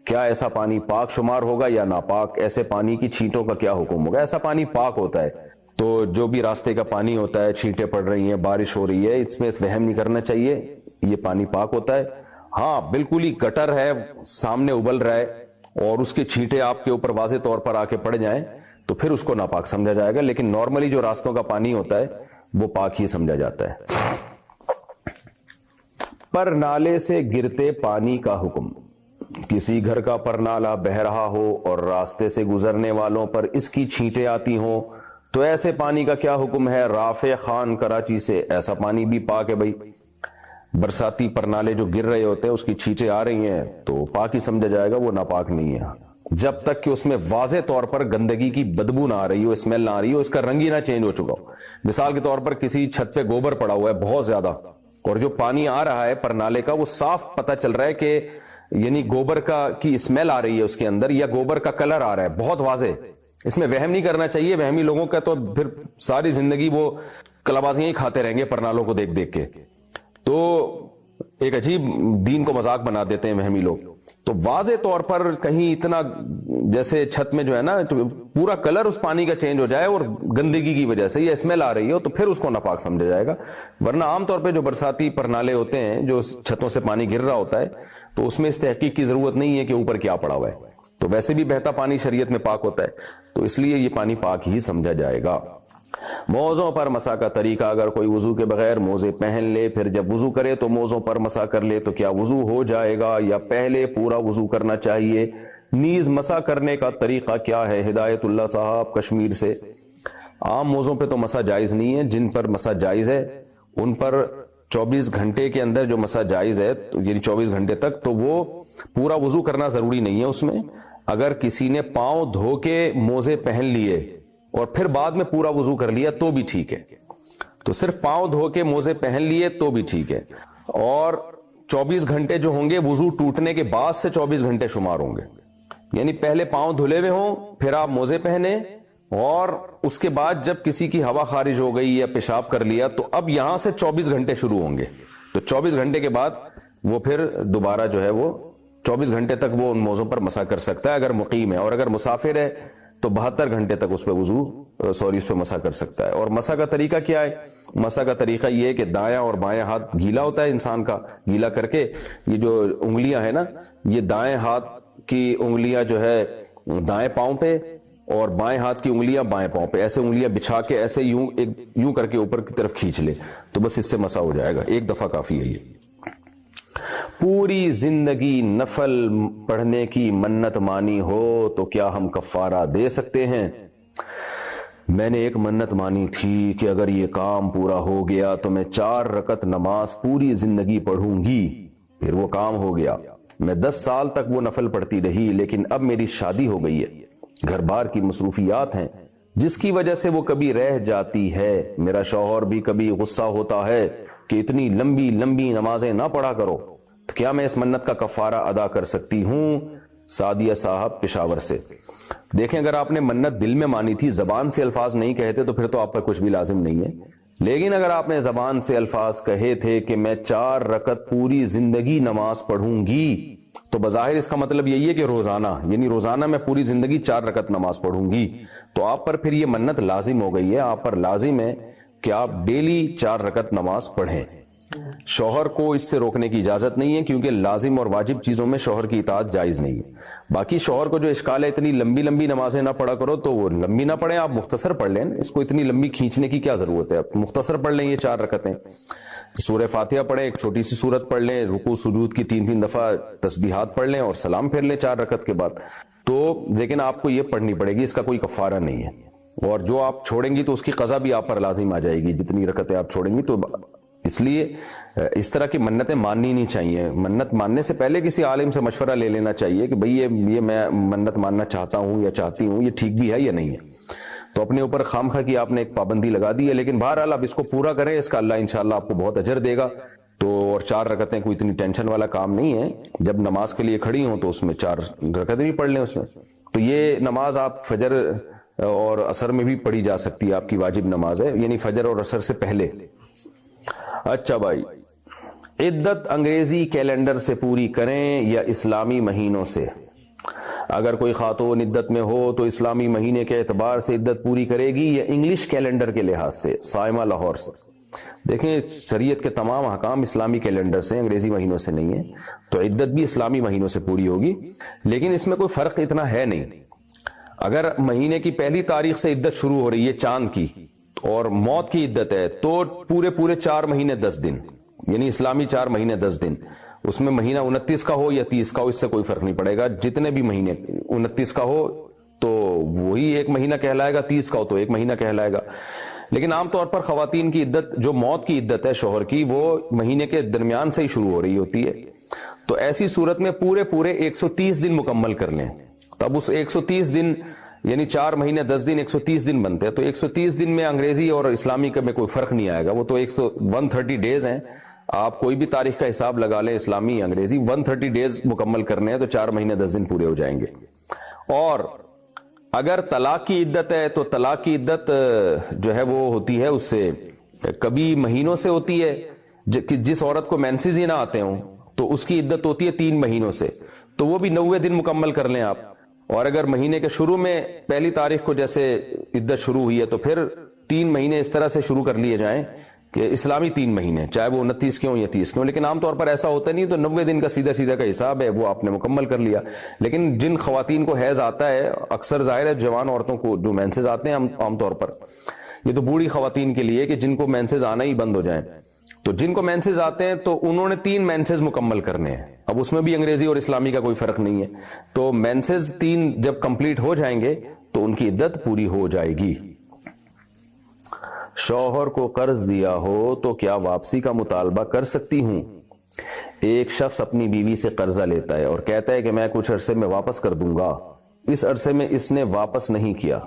کیا ایسا پانی پاک شمار ہوگا یا ناپاک؟ ایسے پانی کی چھینٹوں کا کیا حکم ہوگا؟ ایسا پانی پاک ہوتا ہے. تو جو بھی راستے کا پانی ہوتا ہے, چھینٹیں پڑ رہی ہیں, بارش ہو رہی ہے, اس میں وہم نہیں کرنا چاہیے, یہ پانی پاک ہوتا ہے. ہاں بالکل ہی گٹر ہے, سامنے ابل رہا ہے اور اس کے چھینٹے آپ کے اوپر واضح طور پر آ کے پڑ جائیں تو پھر اس کو ناپاک سمجھا جائے گا. لیکن نارملی جو راستوں کا پانی ہوتا ہے وہ پاک ہی سمجھا جاتا ہے. پر نالے سے گرتے پانی کا حکم. کسی گھر کا پرنالہ بہہ رہا ہو اور راستے سے گزرنے والوں پر اس کی چھینٹیں آتی ہوں تو ایسے پانی کا کیا حکم ہے؟ رافع خان کراچی سے. ایسا پانی بھی پاک ہے بھائی. برساتی پرنالے جو گر رہے ہوتے ہیں اس کی چھینٹیں آ رہی ہیں تو پاک ہی سمجھا جائے گا, وہ ناپاک نہیں ہے جب تک کہ اس میں واضح طور پر گندگی کی بدبو نہ آ رہی ہو, اسمیل نہ آ رہی ہو, اس کا رنگ ہی نہ چینج ہو چکا ہو. مثال کے طور پر کسی چھت پہ گوبر پڑا ہوا ہے بہت زیادہ اور جو پانی آ رہا ہے پرنالے کا وہ صاف پتہ چل رہا ہے کہ یعنی گوبر کی اسمیل آ رہی ہے اس کے اندر, یا گوبر کا کلر آ رہا ہے بہت واضح. اس میں وہم نہیں کرنا چاہیے. وہمی لوگوں کا تو پھر ساری زندگی وہ کلابازیاں ہی کھاتے رہیں گے پرنالوں کو دیکھ دیکھ کے, تو ایک عجیب دین کو مذاق بنا دیتے ہیں وہمی لوگ. تو واضح طور پر کہیں اتنا جیسے چھت میں جو ہے نا پورا کلر اس پانی کا چینج ہو جائے اور گندگی کی وجہ سے یہ اسمیل آ رہی ہو تو پھر اس کو ناپاک سمجھا جائے گا. ورنہ عام طور پہ جو برساتی پرنالے ہوتے ہیں جو چھتوں سے پانی گر رہا ہوتا ہے تو اس میں اس تحقیق کی ضرورت نہیں ہے کہ اوپر کیا پڑا ہوا ہے. تو ویسے بھی بہتا پانی شریعت میں پاک ہوتا ہے, تو اس لیے یہ پانی پاک ہی سمجھا جائے گا. موزوں پر مسح کا طریقہ. اگر کوئی وضو کے بغیر موزے پہن لے پھر جب وضو کرے تو موزوں پر مسح کر لے تو کیا وضو ہو جائے گا یا پہلے پورا وضو کرنا چاہیے؟ نیز مسح کرنے کا طریقہ کیا ہے؟ ہدایت اللہ صاحب کشمیر سے. عام موزوں پہ تو مسح جائز نہیں ہے. جن پر مسح جائز ہے ان پر 24 گھنٹے کے اندر جو مسح جائز ہے یعنی 24 گھنٹے تک, تو وہ پورا وضو کرنا ضروری نہیں ہے اس میں. اگر کسی نے پاؤں دھو کے موزے پہن لیے اور پھر بعد میں پورا وضو کر لیا تو بھی ٹھیک ہے. تو صرف پاؤں دھو کے موزے پہن لیے تو بھی ٹھیک ہے. اور 24 گھنٹے جو ہوں گے وضو ٹوٹنے کے بعد سے 24 گھنٹے شمار ہوں گے. یعنی پہلے پاؤں دھلے ہوئے ہوں پھر آپ موزے پہنے اور اس کے بعد جب کسی کی ہوا خارج ہو گئی یا پیشاب کر لیا تو اب یہاں سے 24 گھنٹے شروع ہوں گے. تو 24 گھنٹے کے بعد وہ پھر دوبارہ جو ہے وہ 24 گھنٹے تک وہ ان موزوں پر مسح کر سکتا ہے اگر مقیم ہے. اور اگر مسافر ہے تو 72 گھنٹے تک اس پہ اس پہ مسح کر سکتا ہے. اور مسح کا طریقہ کیا ہے؟ مسح کا طریقہ یہ ہے کہ دایاں اور بایاں ہاتھ گیلا ہوتا ہے انسان کا, گیلا کر کے یہ جو انگلیاں ہیں نا یہ دائیں ہاتھ کی انگلیاں جو ہے دائیں پاؤں پہ اور بائیں ہاتھ کی انگلیاں بائیں پاؤں پہ, ایسے انگلیاں بچھا کے ایسے یوں کر کے اوپر کی طرف کھینچ لے تو بس اس سے مسح ہو جائے گا. ایک دفعہ کافی ہے یہ. پوری زندگی نفل پڑھنے کی منت مانی ہو تو کیا ہم کفارہ دے سکتے ہیں؟ میں نے ایک منت مانی تھی کہ اگر یہ کام پورا ہو گیا تو میں 4 رکعت نماز پوری زندگی پڑھوں گی. پھر وہ کام ہو گیا. میں 10 سال تک وہ نفل پڑھتی رہی, لیکن اب میری شادی ہو گئی ہے, گھر بار کی مصروفیات ہیں جس کی وجہ سے وہ کبھی رہ جاتی ہے. میرا شوہر بھی کبھی غصہ ہوتا ہے کہ اتنی لمبی لمبی نمازیں نہ پڑھا کرو, تو کیا میں اس منت کا کفارہ ادا کر سکتی ہوں؟ سعدیہ صاحب پشاور سے. دیکھیں اگر آپ نے منت دل میں مانی تھی, زبان سے الفاظ نہیں کہتے تو پھر تو آپ پر کچھ بھی لازم نہیں ہے. لیکن اگر آپ نے زبان سے الفاظ کہے تھے کہ میں 4 رکعت پوری زندگی نماز پڑھوں گی, تو بظاہر اس کا مطلب یہی ہے کہ روزانہ, یعنی روزانہ میں پوری زندگی 4 رکعت نماز پڑھوں گی. تو آپ پر پھر یہ منت لازم ہو گئی ہے. آپ پر لازم ہے کہ آپ ڈیلی 4 رکعت نماز پڑھیں. شوہر کو اس سے روکنے کی اجازت نہیں ہے کیونکہ لازم اور واجب چیزوں میں شوہر کی اطاعت جائز نہیں ہے. باقی شوہر کو جو اشکال ہے اتنی لمبی لمبی نمازیں نہ پڑھا کرو, تو وہ لمبی نہ پڑھیں, آپ مختصر پڑھ لیں. اس کو اتنی لمبی کھینچنے کی کیا ضرورت ہے؟ آپ مختصر پڑھ لیں یہ 4 رکعتیں. سورہ فاتحہ پڑھیں, ایک چھوٹی سی سورت پڑھ لیں, رکوع سجود کی 3 دفعہ تسبیحات پڑھ لیں اور سلام پھیر لیں 4 رکعت کے بعد. تو لیکن آپ کو یہ پڑھنی پڑے گی, اس کا کوئی کفارہ نہیں ہے. اور جو آپ چھوڑیں گی تو اس کی قضا بھی آپ پر لازم آ جائے گی, جتنی رکعتیں آپ چھوڑیں گی. تو اس لیے اس طرح کی منتیں ماننی نہیں چاہیے. منت ماننے سے پہلے کسی عالم سے مشورہ لے لینا چاہیے کہ بھئی یہ میں منت ماننا چاہتا ہوں یا چاہتی ہوں, یہ ٹھیک بھی ہے یا نہیں ہے. تو اپنے اوپر خامخواہ کی آپ نے ایک پابندی لگا دی ہے، لیکن بہرحال آپ اس کو پورا کریں، اس کا اللہ انشاءاللہ آپ کو بہت اجر دے گا۔ تو اور 4 رکعتیں کوئی اتنی ٹینشن والا کام نہیں ہے، جب نماز کے لیے کھڑی ہوں تو اس میں 4 رکعتیں بھی پڑھ لیں اس میں۔ تو یہ نماز آپ فجر اور عصر میں بھی پڑھی جا سکتی ہے، آپ کی واجب نماز ہے، یعنی فجر اور عصر سے پہلے۔ اچھا بھائی، عدت انگریزی کیلنڈر سے پوری کریں یا اسلامی مہینوں سے؟ اگر کوئی خاتون عدت میں ہو تو اسلامی مہینے کے اعتبار سے عدت پوری کرے گی یا انگلش کیلنڈر کے لحاظ سے؟ سائمہ لاہور سے۔ دیکھیں، شریعت کے تمام احکام اسلامی کیلنڈر سے، انگریزی مہینوں سے نہیں ہے، تو عدت بھی اسلامی مہینوں سے پوری ہوگی، لیکن اس میں کوئی فرق اتنا ہے نہیں۔ اگر مہینے کی پہلی تاریخ سے عدت شروع ہو رہی ہے چاند کی اور موت کی عدت ہے تو پورے 4 مہینے 10 دن، یعنی اسلامی 4 مہینے 10 دن، اس میں مہینہ 29 کا ہو یا 30 کا ہو، اس سے کوئی فرق نہیں پڑے گا۔ جتنے بھی مہینے 29 کا ہو تو وہی ایک مہینہ کہلائے گا، 30 کا ہو تو ایک مہینہ کہلائے گا۔ لیکن عام طور پر خواتین کی عدت، جو موت کی عدت ہے شوہر کی، وہ مہینے کے درمیان سے ہی شروع ہو رہی ہوتی ہے، تو ایسی صورت میں پورے 130 دن مکمل کر لیں۔ تب اس 130 دن، یعنی 4 مہینے 10 دن 130 دن بنتے ہیں، تو 130 دن میں انگریزی اور اسلامی کا میں کوئی فرق نہیں آئے گا، وہ تو 130 ڈیز ہیں۔ آپ کوئی بھی تاریخ کا حساب لگا لیں، اسلامی انگریزی 130 ڈیز مکمل کرنے ہیں تو 4 مہینے 10 دن پورے ہو جائیں گے۔ اور اگر طلاق کی عدت ہے تو طلاق کی عدت جو ہے وہ ہوتی ہے، اس سے کبھی مہینوں سے ہوتی ہے، جس عورت کو مینسز ہی نہ آتے ہوں تو اس کی عدت ہوتی ہے 3 مہینوں سے، تو وہ بھی 90 دن مکمل کر لیں آپ۔ اور اگر مہینے کے شروع میں پہلی تاریخ کو جیسے عدت شروع ہوئی ہے تو پھر 3 مہینے اس طرح سے شروع کر لیے جائیں کہ اسلامی 3 مہینے، چاہے وہ 29 کے ہوں یا 30 کے ہوں، لیکن عام طور پر ایسا ہوتا نہیں، تو 90 دن کا سیدھا کا حساب ہے، وہ آپ نے مکمل کر لیا۔ لیکن جن خواتین کو حیض آتا ہے، اکثر ظاہر ہے جوان عورتوں کو جو مینسز آتے ہیں عام طور پر، یہ تو بوڑھی خواتین کے لیے کہ جن کو مینسز آنا ہی بند ہو جائیں، تو جن کو مینسز آتے ہیں تو انہوں نے 3 مینسز مکمل کرنے ہیں۔ اب اس میں بھی انگریزی اور اسلامی کا کوئی فرق نہیں ہے، تو مینسز 3 جب کمپلیٹ ہو جائیں گے تو ان کی عدت پوری ہو جائے گی۔ شوہر کو قرض دیا ہو تو کیا واپسی کا مطالبہ کر سکتی ہوں؟ ایک شخص اپنی بیوی سے قرضہ لیتا ہے اور کہتا ہے کہ میں کچھ عرصے میں واپس کر دوں گا۔ اس عرصے میں اس نے واپس نہیں کیا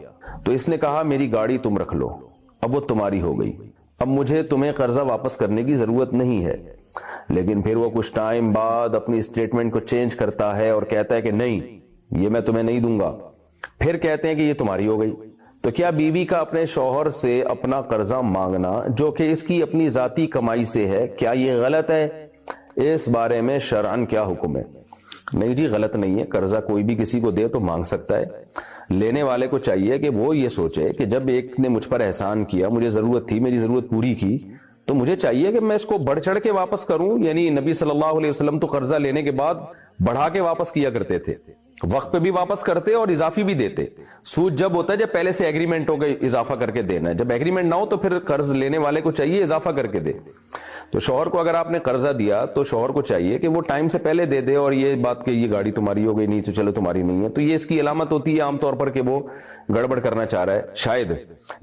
تو اس نے کہا میری گاڑی تم رکھ لو، اب وہ تمہاری ہو گئی، اب مجھے تمہیں قرضہ واپس کرنے کی ضرورت نہیں ہے۔ لیکن پھر وہ کچھ ٹائم بعد اپنی اسٹیٹمنٹ کو چینج کرتا ہے اور کہتا ہے کہ نہیں، یہ میں تمہیں نہیں دوں گا، پھر کہتے ہیں کہ یہ تمہاری ہو گئی۔ تو کیا بیوی کا اپنے شوہر سے اپنا قرضہ مانگنا جو کہ اس کی اپنی ذاتی کمائی سے ہے، کیا یہ غلط ہے؟ اس بارے میں شرعاً کیا حکم ہے؟ نہیں جی، غلط نہیں ہے، قرضہ کوئی بھی کسی کو دے تو مانگ سکتا ہے۔ لینے والے کو چاہیے کہ وہ یہ سوچے کہ جب ایک نے مجھ پر احسان کیا، مجھے ضرورت تھی، میری ضرورت پوری کی، تو مجھے چاہیے کہ میں اس کو بڑھ چڑھ کے واپس کروں۔ یعنی نبی صلی اللہ علیہ وسلم تو قرضہ لینے کے بعد بڑھا کے واپس کیا کرتے تھے، وقت پہ بھی واپس کرتے اور اضافی بھی دیتے۔ سود جب ہوتا ہے جب پہلے سے ایگریمنٹ ہو گئی اضافہ کر کے دینا ہے، جب ایگریمنٹ نہ ہو تو پھر قرض لینے والے کو چاہیے اضافہ کر کے دے۔ تو شوہر کو اگر آپ نے قرضہ دیا تو شوہر کو چاہیے کہ وہ ٹائم سے پہلے دے دے، اور یہ بات کہ یہ گاڑی تمہاری ہو گئی، نہیں تو چلو تمہاری نہیں ہے، تو یہ اس کی علامت ہوتی ہے عام طور پر کہ وہ گڑبڑ کرنا چاہ رہا ہے شاید۔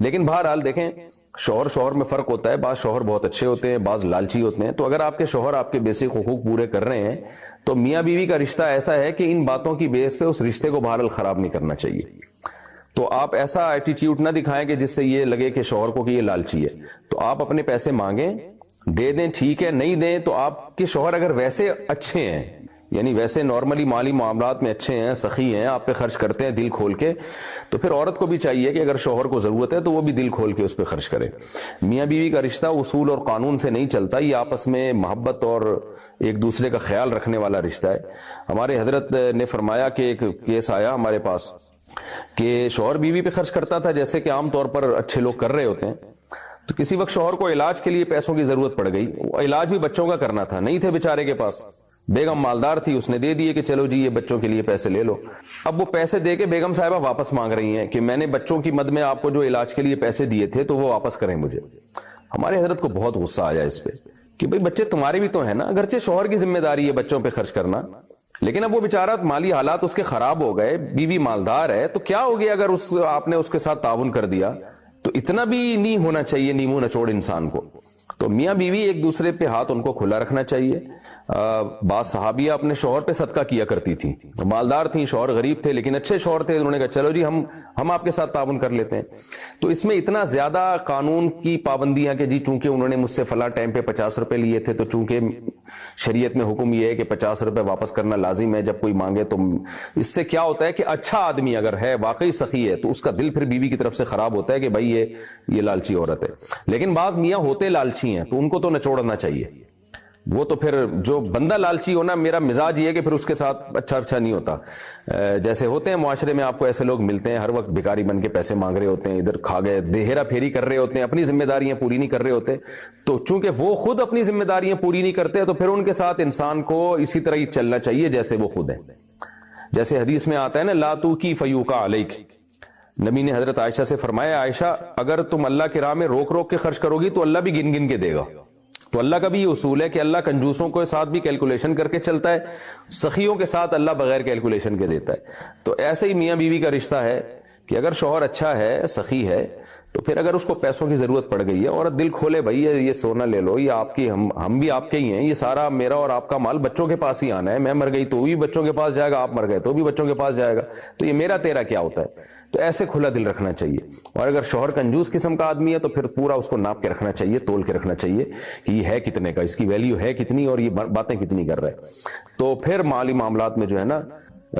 لیکن بہرحال دیکھیں، شوہر میں فرق ہوتا ہے، بعض شوہر بہت اچھے ہوتے ہیں، بعض لالچی ہوتے ہیں۔ تو اگر آپ کے شوہر آپ کے بیسک حقوق پورے کر رہے ہیں تو میاں بیوی کا رشتہ ایسا ہے کہ ان باتوں کی بیس پہ اس رشتے کو بہرحال خراب نہیں کرنا چاہیے۔ تو آپ ایسا ایٹیٹیوڈ نہ دکھائیں کہ جس سے یہ لگے کہ شوہر کو کہ یہ لالچی ہے۔ تو آپ اپنے پیسے مانگیں، دے دیں، ٹھیک ہے، نہیں دیں تو آپ کے شوہر اگر ویسے اچھے ہیں، یعنی ویسے نارملی مالی معاملات میں اچھے ہیں، سخی ہیں، آپ پہ خرچ کرتے ہیں دل کھول کے، تو پھر عورت کو بھی چاہیے کہ اگر شوہر کو ضرورت ہے تو وہ بھی دل کھول کے اس پہ خرچ کرے۔ میاں بیوی کا رشتہ اصول اور قانون سے نہیں چلتا، یہ آپس میں محبت اور ایک دوسرے کا خیال رکھنے والا رشتہ ہے۔ ہمارے حضرت نے فرمایا کہ ایک کیس آیا ہمارے پاس کہ شوہر بیوی پہ خرچ کرتا تھا جیسے کہ عام طور پر اچھے لوگ کر رہے ہوتے ہیں، تو کسی وقت شوہر کو علاج کے لیے پیسوں کی ضرورت پڑ گئی، علاج بھی بچوں کا کرنا تھا، نہیں تھے بیچارے کے پاس، بیگم مالدار تھی، اس نے دے دیے کہ چلو جی یہ بچوں کے لیے پیسے لے لو۔ اب وہ پیسے دے کے بیگم صاحبہ واپس مانگ رہی ہیں کہ میں نے بچوں کی مد میں آپ کو جو علاج کے لیے پیسے دیے تھے تو وہ واپس کریں مجھے۔ ہمارے حضرت کو بہت غصہ آیا اس پہ کہ بھئی بچے تمہارے بھی تو ہیں نا، اگرچہ شوہر کی ذمہ داری ہے بچوں پہ خرچ کرنا، لیکن اب وہ بیچارہ مالی حالات اس کے خراب ہو گئے، بیوی مالدار ہے، تو کیا ہو گیا اگر آپ نے اس کے ساتھ تعاون کر دیا؟ تو اتنا بھی نہیں ہونا چاہیے نیمو نچوڑ انسان کو۔ تو میاں بیوی ایک دوسرے پہ ہاتھ ان کو کھلا رکھنا چاہیے۔ بعض صحابیہ اپنے شوہر پہ صدقہ کیا کرتی تھیں، مالدار تھیں، شوہر غریب تھے لیکن اچھے شوہر تھے، انہوں نے کہا چلو جی ہم آپ کے ساتھ تعاون کر لیتے ہیں. تو اس میں اتنا زیادہ قانون کی پابندیاں کہ جی چونکہ انہوں نے مجھ سے فلاں ٹائم پہ 50 روپے لیے تھے تو چونکہ شریعت میں حکم یہ ہے کہ 50 روپے واپس کرنا لازم ہے جب کوئی مانگے. تو اس سے کیا ہوتا ہے کہ اچھا آدمی اگر ہے, واقعی سخی ہے, تو اس کا دل پھر بیوی کی طرف سے خراب ہوتا ہے کہ بھائی یہ لالچی عورت ہے. لیکن بعض میاں ہوتے لالچی ہیں تو ان کو تو نچوڑنا چاہیے. وہ تو پھر جو بندہ لالچی ہونا, میرا مزاج یہ ہے کہ پھر اس کے ساتھ اچھا نہیں ہوتا. جیسے ہوتے ہیں معاشرے میں آپ کو ایسے لوگ ملتے ہیں ہر وقت بھکاری بن کے پیسے مانگ رہے ہوتے ہیں, ادھر کھا گئے, ہیرا پھیری کر رہے ہوتے ہیں, اپنی ذمہ داریاں پوری نہیں کر رہے ہوتے. تو چونکہ وہ خود اپنی ذمہ داریاں پوری نہیں کرتے تو پھر ان کے ساتھ انسان کو اسی طرح ہی چلنا چاہیے جیسے وہ خود ہیں. جیسے حدیث میں آتا ہے نا, لا توکی فیوکا علیک. نبی نے حضرت عائشہ سے فرمایا, عائشہ اگر تم اللہ کی راہ میں روک روک کے خرچ کرو گی تو اللہ بھی گن گن کے دے گا. تو اللہ کا بھی یہ اصول ہے کہ اللہ کنجوسوں کے ساتھ بھی کیلکولیشن کر کے چلتا ہے, سخیوں کے ساتھ اللہ بغیر کیلکولیشن کے دیتا ہے. تو ایسے ہی میاں بیوی کا رشتہ ہے کہ اگر شوہر اچھا ہے, سخی ہے, تو پھر اگر اس کو پیسوں کی ضرورت پڑ گئی ہے, عورت دل کھولے, بھائی یہ سونا لے لو, یہ آپ کی, ہم بھی آپ کے ہی ہیں, یہ سارا میرا اور آپ کا مال بچوں کے پاس ہی آنا ہے, میں مر گئی تو بھی بچوں کے پاس جائے گا, آپ مر گئے تو بھی بچوں کے پاس جائے گا, تو یہ میرا تیرا کیا ہوتا ہے. تو ایسے کھلا دل رکھنا چاہیے. اور اگر شوہر کنجوس قسم کا آدمی ہے تو پھر پورا اس کو ناپ کے رکھنا چاہیے, تول کے رکھنا چاہیے کہ یہ ہے کتنے کا, اس کی ویلیو ہے کتنی اور یہ باتیں کتنی کر رہا ہے. تو پھر مالی معاملات میں جو ہے نا,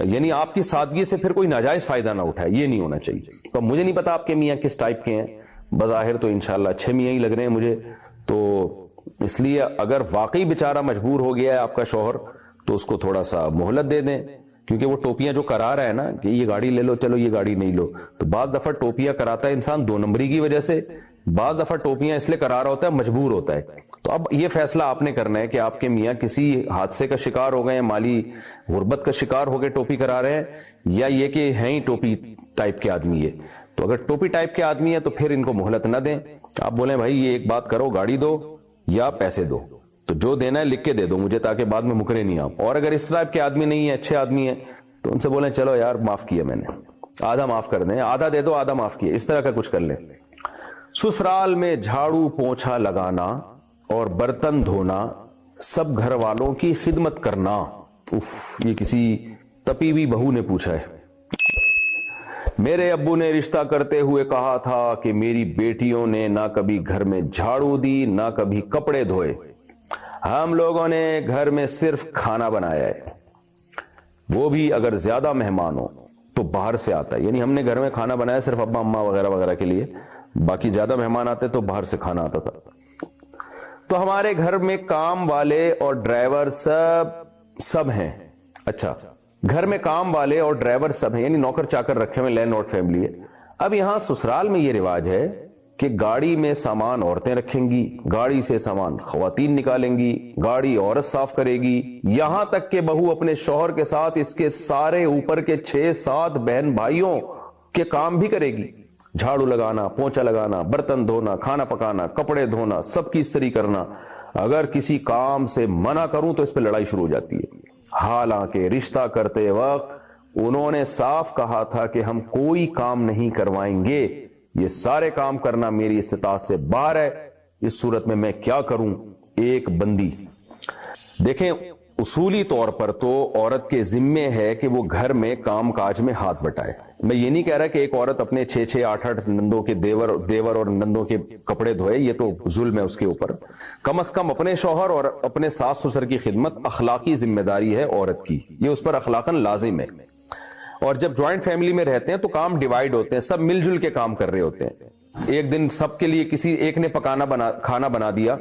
یعنی آپ کی سادگی سے پھر کوئی ناجائز فائدہ نہ اٹھائے, یہ نہیں ہونا چاہیے. تو مجھے نہیں پتا آپ کے میاں کس ٹائپ کے ہیں, بظاہر تو انشاءاللہ اچھے میاں ہی لگ رہے ہیں مجھے. تو اس لیے اگر واقعی بیچارہ مجبور ہو گیا ہے آپ کا شوہر تو اس کو تھوڑا سا مہلت دے دیں, کیونکہ وہ ٹوپیاں جو کرا رہا ہے نا کہ یہ گاڑی لے لو, چلو یہ گاڑی نہیں لو, تو بعض دفعہ ٹوپیاں کراتا ہے انسان 2 نمبری کی وجہ سے, بعض دفعہ ٹوپیاں اس لیے کرا رہا ہوتا ہے مجبور ہوتا ہے. تو اب یہ فیصلہ آپ نے کرنا ہے کہ آپ کے میاں کسی حادثے کا شکار ہو گئے ہیں, مالی غربت کا شکار ہو گئے, ٹوپی کرا رہے ہیں, یا یہ کہ ہیں ہی ٹوپی ٹائپ کے آدمی ہے. تو اگر ٹوپی ٹائپ کے آدمی ہے تو پھر ان کو مہلت نہ دیں. آپ بولیں بھائی یہ ایک بات کرو, گاڑی دو یا پیسے دو, تو جو دینا ہے لکھ کے دے دو مجھے, تاکہ بعد میں مکرے نہیں آپ. اور اگر اس ٹائپ کے آدمی نہیں ہے, اچھے آدمی ہیں, تو ان سے بولیں چلو یار معاف کیا میں نے, آدھا معاف کر دیں, آدھا دے دو آدھا معاف کیا, اس طرح کا کچھ کر لیں. سسرال میں جھاڑو پوچھا لگانا اور برتن دھونا, سب گھر والوں کی خدمت کرنا. یہ کسی تپی ہوئی بہو نے پوچھا ہے. میرے ابو نے رشتہ کرتے ہوئے کہا تھا کہ میری بیٹیوں نے نہ کبھی گھر میں جھاڑو دی نہ کبھی کپڑے دھوئے, ہم لوگوں نے گھر میں صرف کھانا بنایا ہے, وہ بھی اگر زیادہ مہمان ہو تو باہر سے آتا ہے. یعنی ہم نے گھر میں کھانا بنایا صرف ابا اماں وغیرہ وغیرہ کے لیے, باقی زیادہ مہمان آتے تو باہر سے کھانا آتا تھا. تو ہمارے گھر میں کام والے اور ڈرائیور سب ہیں. اچھا, گھر میں کام والے اور ڈرائیور سب ہیں, یعنی نوکر چاکر رکھے ہوئے, لینڈ لارڈ فیملی ہے. اب یہاں سسرال میں یہ رواج ہے کہ گاڑی میں سامان عورتیں رکھیں گی, گاڑی سے سامان خواتین نکالیں گی, گاڑی عورت صاف کرے گی, یہاں تک کہ بہو اپنے شوہر کے ساتھ اس کے سارے اوپر کے 6-7 بہن بھائیوں کے کام بھی کرے گی. جھاڑو لگانا, پونچھا لگانا, برتن دھونا, کھانا پکانا, کپڑے دھونا, سب کی استری کرنا. اگر کسی کام سے منع کروں تو اس پہ لڑائی شروع ہو جاتی ہے. حالانکہ رشتہ کرتے وقت انہوں نے صاف کہا تھا کہ ہم کوئی کام نہیں کروائیں گے, یہ سارے کام کرنا میری استطاعت سے باہر ہے. اس صورت میں میں کیا کروں؟ ایک بندی. دیکھیں اصولی طور پر تو عورت کے ذمے ہے کہ وہ گھر میں کام کاج میں ہاتھ بٹائے. میں یہ نہیں کہہ رہا کہ ایک عورت اپنے 6-6, 8-8 نندوں کے دیور اور نندوں کے کپڑے دھوئے, یہ تو ظلم ہے اس کے اوپر. کم از کم اپنے شوہر اور اپنے ساس سسر کی خدمت اخلاقی ذمہ داری ہے عورت کی, یہ اس پر اخلاقاً لازم ہے. اور جب جوائنٹ فیملی میں رہتے ہیں تو کام ڈیوائیڈ ہوتے ہیں, سب مل جل کے کام کر رہے ہوتے ہیں. ایک دن سب کے لیے کسی ایک نے کھانا بنا دیا,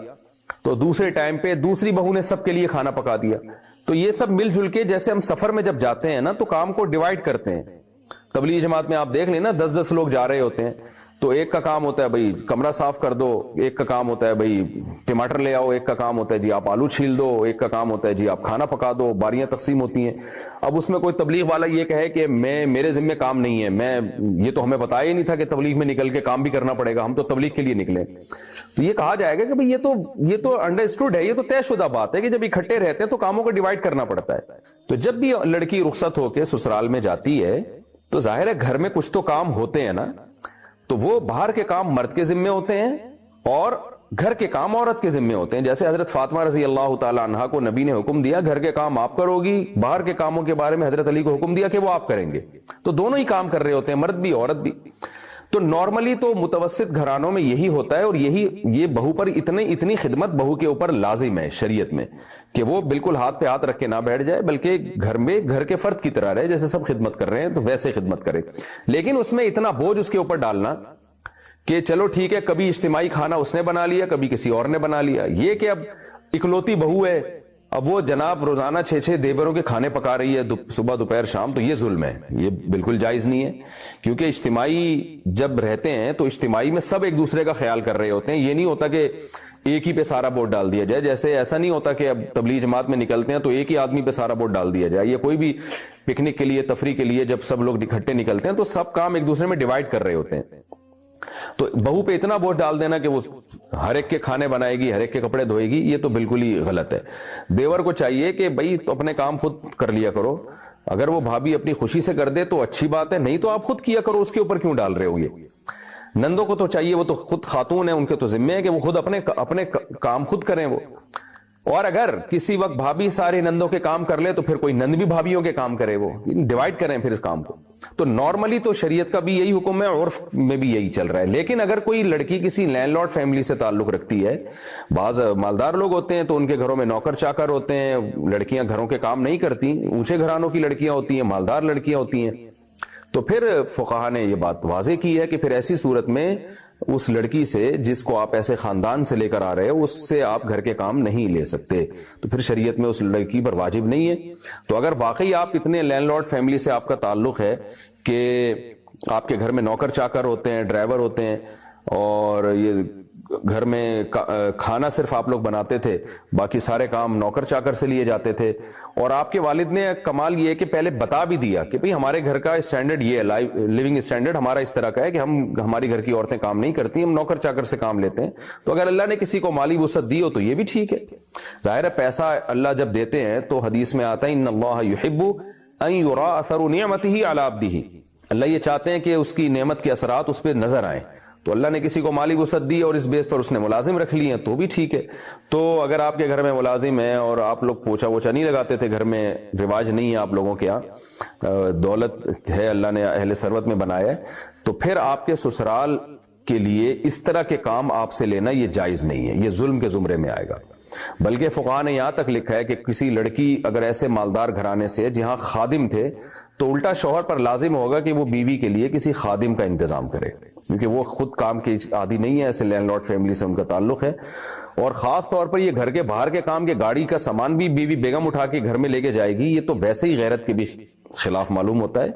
تو دوسرے ٹائم پہ دوسری بہو نے سب کے لیے کھانا پکا دیا. تو یہ سب مل جل کے, جیسے ہم سفر میں جب جاتے ہیں نا تو کام کو ڈیوائیڈ کرتے ہیں. تبلیغ جماعت میں آپ دیکھ لیں نا, 10-10 لوگ جا رہے ہوتے ہیں, تو ایک کا کام ہوتا ہے بھائی کمرہ صاف کر دو, ایک کا کام ہوتا ہے بھائی ٹماٹر لے آؤ, ایک کا کام ہوتا ہے جی آپ آلو چھیل دو, ایک کا کام ہوتا ہے جی آپ کھانا پکا دو. باریاں تقسیم ہوتی ہیں. اب اس میں کوئی تبلیغ والا یہ کہے کہ میرے ذمہ کام نہیں ہے, یہ تو ہمیں بتایا ہی نہیں تھا کہ تبلیغ میں نکل کے کام بھی کرنا پڑے گا, ہم تو تبلیغ کے لیے نکلے. تو یہ کہا جائے گا کہ بھئی یہ تو انڈرسٹوڈ ہے, یہ تو طے شدہ بات ہے کہ جب اکٹھے رہتے ہیں تو کاموں کو ڈیوائیڈ کرنا پڑتا ہے. تو جب بھی لڑکی رخصت ہو کے سسرال میں جاتی ہے تو ظاہر ہے گھر میں کچھ تو کام ہوتے ہیں نا, تو وہ باہر کے کام مرد کے ذمے ہوتے ہیں اور گھر کے کام عورت کے ذمے ہوتے ہیں. جیسے حضرت فاطمہ رضی اللہ تعالی عنہا کو نبی نے حکم دیا گھر کے کام آپ کرو گی, باہر کے کاموں کے بارے میں حضرت علی کو حکم دیا کہ وہ آپ کریں گے. تو دونوں ہی کام کر رہے ہوتے ہیں, مرد بھی عورت بھی. تو نارملی تو متوسط گھرانوں میں یہی ہوتا ہے, اور یہ بہو پر اتنی خدمت بہو کے اوپر لازم ہے شریعت میں کہ وہ بالکل ہاتھ پہ ہاتھ رکھ کے نہ بیٹھ جائے, بلکہ گھر میں گھر کے فرد کی طرح رہے. جیسے سب خدمت کر رہے ہیں تو ویسے خدمت کرے, لیکن اس میں اتنا بوجھ اس کے اوپر ڈالنا کہ چلو ٹھیک ہے کبھی اجتماعی کھانا اس نے بنا لیا, کبھی کسی اور نے بنا لیا. یہ کہ اب اکلوتی بہو ہے, اب وہ جناب روزانہ 6 دیوروں کے کھانے پکا رہی ہے صبح دوپہر شام, تو یہ ظلم ہے, یہ بالکل جائز نہیں ہے. کیونکہ اجتماعی جب رہتے ہیں تو اجتماعی میں سب ایک دوسرے کا خیال کر رہے ہوتے ہیں. یہ نہیں ہوتا کہ ایک ہی پہ سارا ووٹ ڈال دیا جائے. جیسے ایسا نہیں ہوتا کہ اب تبلیغ جماعت میں نکلتے ہیں تو ایک ہی آدمی پہ سارا ووٹ ڈال دیا جائے. یہ کوئی بھی پکنک کے لیے, تفریح کے لیے جب سب لوگ اکٹھے نکلتے ہیں تو سب کام ایک دوسرے میں ڈیوائڈ کر رہے ہوتے ہیں. تو بہو پہ اتنا ووٹ ڈال دینا کہ وہ ہر ایک کے کھانے بنائے گی, ہر ایک کے کپڑے دھوئے گی, یہ تو بالکل ہی غلط ہے. دیور کو چاہیے کہ بھائی تو اپنے کام خود کر لیا کرو. اگر وہ بھابھی اپنی خوشی سے کر دے تو اچھی بات ہے, نہیں تو آپ خود کیا کرو, اس کے اوپر کیوں ڈال رہے ہو. یہ نندوں کو تو چاہیے, وہ تو خود خاتون ہیں, ان کے تو ذمہ ہے کہ وہ خود اپنے کام خود کریں وہ. اور اگر کسی وقت بھابھی سارے نندوں کے کام کر لے تو پھر کوئی نند بھی بھابھیوں کے کام کرے, وہ ڈیوائڈ کریں پھر اس کام کو. تو نارملی تو شریعت کا بھی یہی حکم ہے, عرف میں بھی یہی چل رہا ہے. لیکن اگر کوئی لڑکی کسی لینڈ لارڈ فیملی سے تعلق رکھتی ہے, بعض مالدار لوگ ہوتے ہیں تو ان کے گھروں میں نوکر چاکر ہوتے ہیں, لڑکیاں گھروں کے کام نہیں کرتی, اونچے گھرانوں کی لڑکیاں ہوتی ہیں, مالدار لڑکیاں ہوتی ہیں, تو پھر فقہا نے یہ بات واضح کی ہے کہ پھر ایسی صورت میں اس لڑکی سے جس کو آپ ایسے خاندان سے لے کر آ رہے ہو اس سے آپ گھر کے کام نہیں لے سکتے. تو پھر شریعت میں اس لڑکی پر واجب نہیں ہے. تو اگر واقعی آپ اتنے لینڈ لارڈ فیملی سے آپ کا تعلق ہے کہ آپ کے گھر میں نوکر چاکر ہوتے ہیں, ڈرائیور ہوتے ہیں, اور یہ گھر میں کھانا صرف آپ لوگ بناتے تھے, باقی سارے کام نوکر چاکر سے لیے جاتے تھے, اور آپ کے والد نے کمال یہ کہ پہلے بتا بھی دیا کہ بھئی ہمارے گھر کا اسٹینڈرڈ یہ ہے, لیونگ اسٹینڈرڈ ہمارا اس طرح کا ہے کہ ہماری گھر کی عورتیں کام نہیں کرتی, ہم نوکر چاکر سے کام لیتے ہیں. تو اگر اللہ نے کسی کو مالی وسعت دی ہو تو یہ بھی ٹھیک ہے. ظاہر ہے پیسہ اللہ جب دیتے ہیں تو حدیث میں آتا ہے ان اللہ یحب ان یرا اثر نعمتہ علی عبدہ, اللہ یہ چاہتے ہیں کہ اس کی نعمت کے اثرات اس پہ نظر آئیں. تو اللہ نے کسی کو مالی وسعت دی اور اس بیس پر اس نے ملازم رکھ لی ہیں تو بھی ٹھیک ہے. تو اگر آپ کے گھر میں ملازم ہیں اور آپ لوگ پوچھا ووچھا نہیں لگاتے تھے, گھر میں رواج نہیں ہے آپ لوگوں کے یہاں, دولت ہے اللہ نے اہل ثروت میں بنایا ہے, تو پھر آپ کے سسرال کے لیے اس طرح کے کام آپ سے لینا یہ جائز نہیں ہے, یہ ظلم کے زمرے میں آئے گا. بلکہ فقہا نے یہاں تک لکھا ہے کہ کسی لڑکی اگر ایسے مالدار گھرانے سے جہاں خادم تھے تو الٹا شوہر پر لازم ہوگا کہ وہ بیوی کے لیے کسی خادم کا انتظام کرے, کیونکہ وہ خود کام کی عادی نہیں ہے, ایسے لینڈ لارڈ فیملی سے ان کا تعلق ہے. اور خاص طور پر یہ گھر کے باہر کے کام کے گاڑی کا سامان بھی بیوی بیگم اٹھا کے گھر میں لے کے جائے گی, یہ تو ویسے ہی غیرت کے بھی خلاف معلوم ہوتا ہے.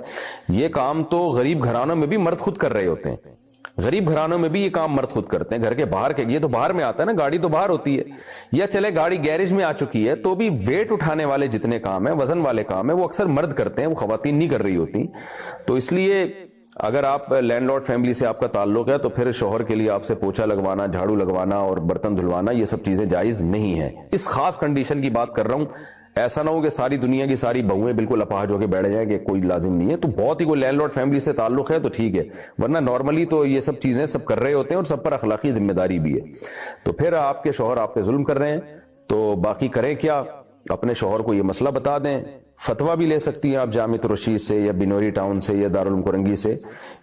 یہ کام تو غریب گھرانوں میں بھی مرد خود کر رہے ہوتے ہیں, غریب گھرانوں میں بھی یہ کام مرد خود کرتے ہیں. گھر کے باہر کے, یہ تو باہر میں آتا ہے نا, گاڑی تو باہر ہوتی ہے, یا چلے گاڑی گیریج میں آ چکی ہے تو بھی ویٹ اٹھانے والے جتنے کام ہیں, وزن والے کام ہیں, وہ اکثر مرد کرتے ہیں, وہ خواتین نہیں کر رہی ہوتی. تو اس لیے اگر آپ لینڈ لارڈ فیملی سے آپ کا تعلق ہے تو پھر شوہر کے لیے آپ سے پوچھا لگوانا, جھاڑو لگوانا اور برتن دھلوانا یہ سب چیزیں جائز نہیں ہیں. اس خاص کنڈیشن کی بات کر رہا ہوں, ایسا نہ ہو کہ ساری دنیا کی ساری بہویں بالکل اپاہج ہو کے بیٹھ جائیں کہ کوئی لازم نہیں ہے. تو بہت ہی کوئی لینڈ لارڈ فیملی سے تعلق ہے تو ٹھیک ہے, ورنہ نارملی تو یہ سب چیزیں سب کر رہے ہوتے ہیں اور سب پر اخلاقی ذمہ داری بھی ہے. تو پھر آپ کے شوہر آپ پہ ظلم کر رہے ہیں تو باقی کریں کیا, اپنے شوہر کو یہ مسئلہ بتا دیں. فتویٰ بھی لے سکتی ہیں آپ جامع الرشید سے یا بنوری ٹاؤن سے یا دارالعلوم کرنگی سے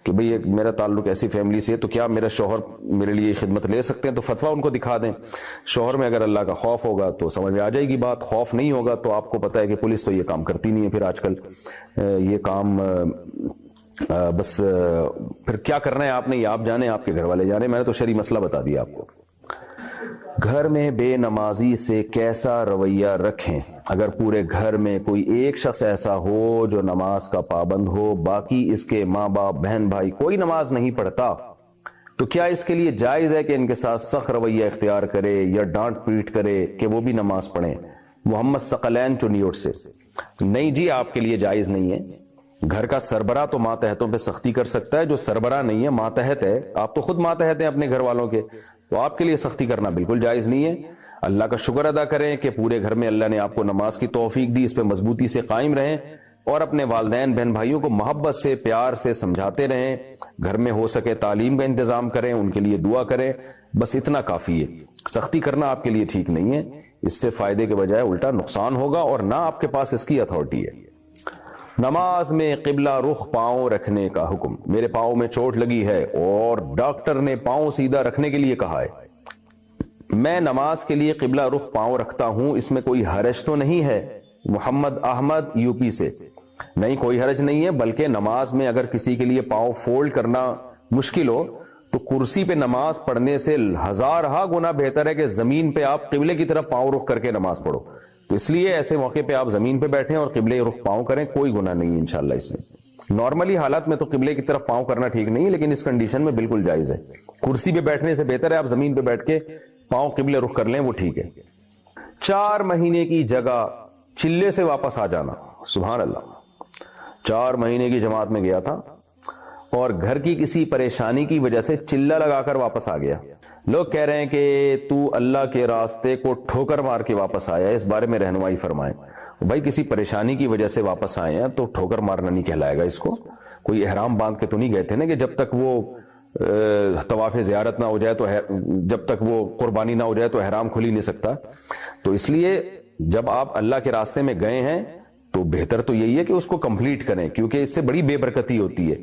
کہ بھئی میرا تعلق ایسی فیملی سے ہے تو کیا میرا شوہر میرے لیے خدمت لے سکتے ہیں, تو فتویٰ ان کو دکھا دیں. شوہر میں اگر اللہ کا خوف ہوگا تو سمجھ میں آ جائے گی بات, خوف نہیں ہوگا تو آپ کو پتہ ہے کہ پولیس تو یہ کام کرتی نہیں ہے. پھر آج کل یہ کام بس پھر کیا کرنا ہے آپ نے, یہ آپ جانے, آپ کے گھر والے جانے. میں نے تو شرعی مسئلہ بتا دیا آپ کو. گھر میں بے نمازی سے کیسا رویہ رکھیں؟ اگر پورے گھر میں کوئی ایک شخص ایسا ہو جو نماز کا پابند ہو, باقی اس کے ماں باپ بہن بھائی کوئی نماز نہیں پڑھتا, تو کیا اس کے لیے جائز ہے کہ ان کے ساتھ سخت رویہ اختیار کرے یا ڈانٹ پیٹ کرے کہ وہ بھی نماز پڑھیں؟ محمد ثقلین چنیوٹ سے. نہیں جی, آپ کے لیے جائز نہیں ہے. گھر کا سربراہ تو ماتحتوں پہ سختی کر سکتا ہے, جو سربراہ نہیں ہے ماتحت ہے, آپ تو خود ماتحت ہیں اپنے گھر والوں کے, تو آپ کے لیے سختی کرنا بالکل جائز نہیں ہے. اللہ کا شکر ادا کریں کہ پورے گھر میں اللہ نے آپ کو نماز کی توفیق دی, اس پہ مضبوطی سے قائم رہیں. اور اپنے والدین بہن بھائیوں کو محبت سے پیار سے سمجھاتے رہیں، گھر میں ہو سکے تعلیم کا انتظام کریں، ان کے لیے دعا کریں، بس اتنا کافی ہے۔ سختی کرنا آپ کے لیے ٹھیک نہیں ہے، اس سے فائدے کے بجائے الٹا نقصان ہوگا، اور نہ آپ کے پاس اس کی اتھارٹی ہے۔ نماز میں قبلہ رخ پاؤں رکھنے کا حکم۔ میرے پاؤں میں چوٹ لگی ہے اور ڈاکٹر نے پاؤں سیدھا رکھنے کے لیے کہا ہے، میں نماز کے لیے قبلہ رخ پاؤں رکھتا ہوں، اس میں کوئی حرج تو نہیں ہے؟ محمد احمد یو پی سے۔ نہیں، کوئی حرج نہیں ہے، بلکہ نماز میں اگر کسی کے لیے پاؤں فولڈ کرنا مشکل ہو تو کرسی پہ نماز پڑھنے سے ہزارہا گنا بہتر ہے کہ زمین پہ آپ قبلے کی طرف پاؤں رخ کر کے نماز پڑھو۔ تو اس لیے ایسے موقع پہ آپ زمین پہ بیٹھیں اور قبلے رخ پاؤں کریں، کوئی گناہ نہیں ہے انشاءاللہ اس میں۔ نارملی حالات میں تو قبلے کی طرف پاؤں کرنا ٹھیک نہیں ہے، لیکن اس کنڈیشن میں بالکل جائز ہے۔ کرسی پہ بیٹھنے سے بہتر ہے آپ زمین پہ بیٹھ کے پاؤں قبلے رخ کر لیں، وہ ٹھیک ہے۔ 4 مہینے کی جگہ چلے سے واپس آ جانا، سبحان اللہ۔ 4 مہینے کی جماعت میں گیا تھا اور گھر کی کسی پریشانی کی وجہ سے چلہ لگا کر واپس آ گیا۔ لوگ کہہ رہے ہیں کہ تو اللہ کے راستے کو ٹھوکر مار کے واپس آیا، اس بارے میں رہنمائی فرمائیں۔ بھائی کسی پریشانی کی وجہ سے واپس آئے ہیں تو ٹھوکر مارنا نہیں کہلائے گا اس کو۔ کوئی احرام باندھ کے تو نہیں گئے تھے نا کہ جب تک وہ طواف زیارت نہ ہو جائے تو جب تک وہ قربانی نہ ہو جائے تو احرام کھل ہی نہیں سکتا۔ تو اس لیے جب آپ اللہ کے راستے میں گئے ہیں تو بہتر تو یہی ہے کہ اس کو کمپلیٹ کریں، کیونکہ اس سے بڑی بے برکتی ہوتی ہے۔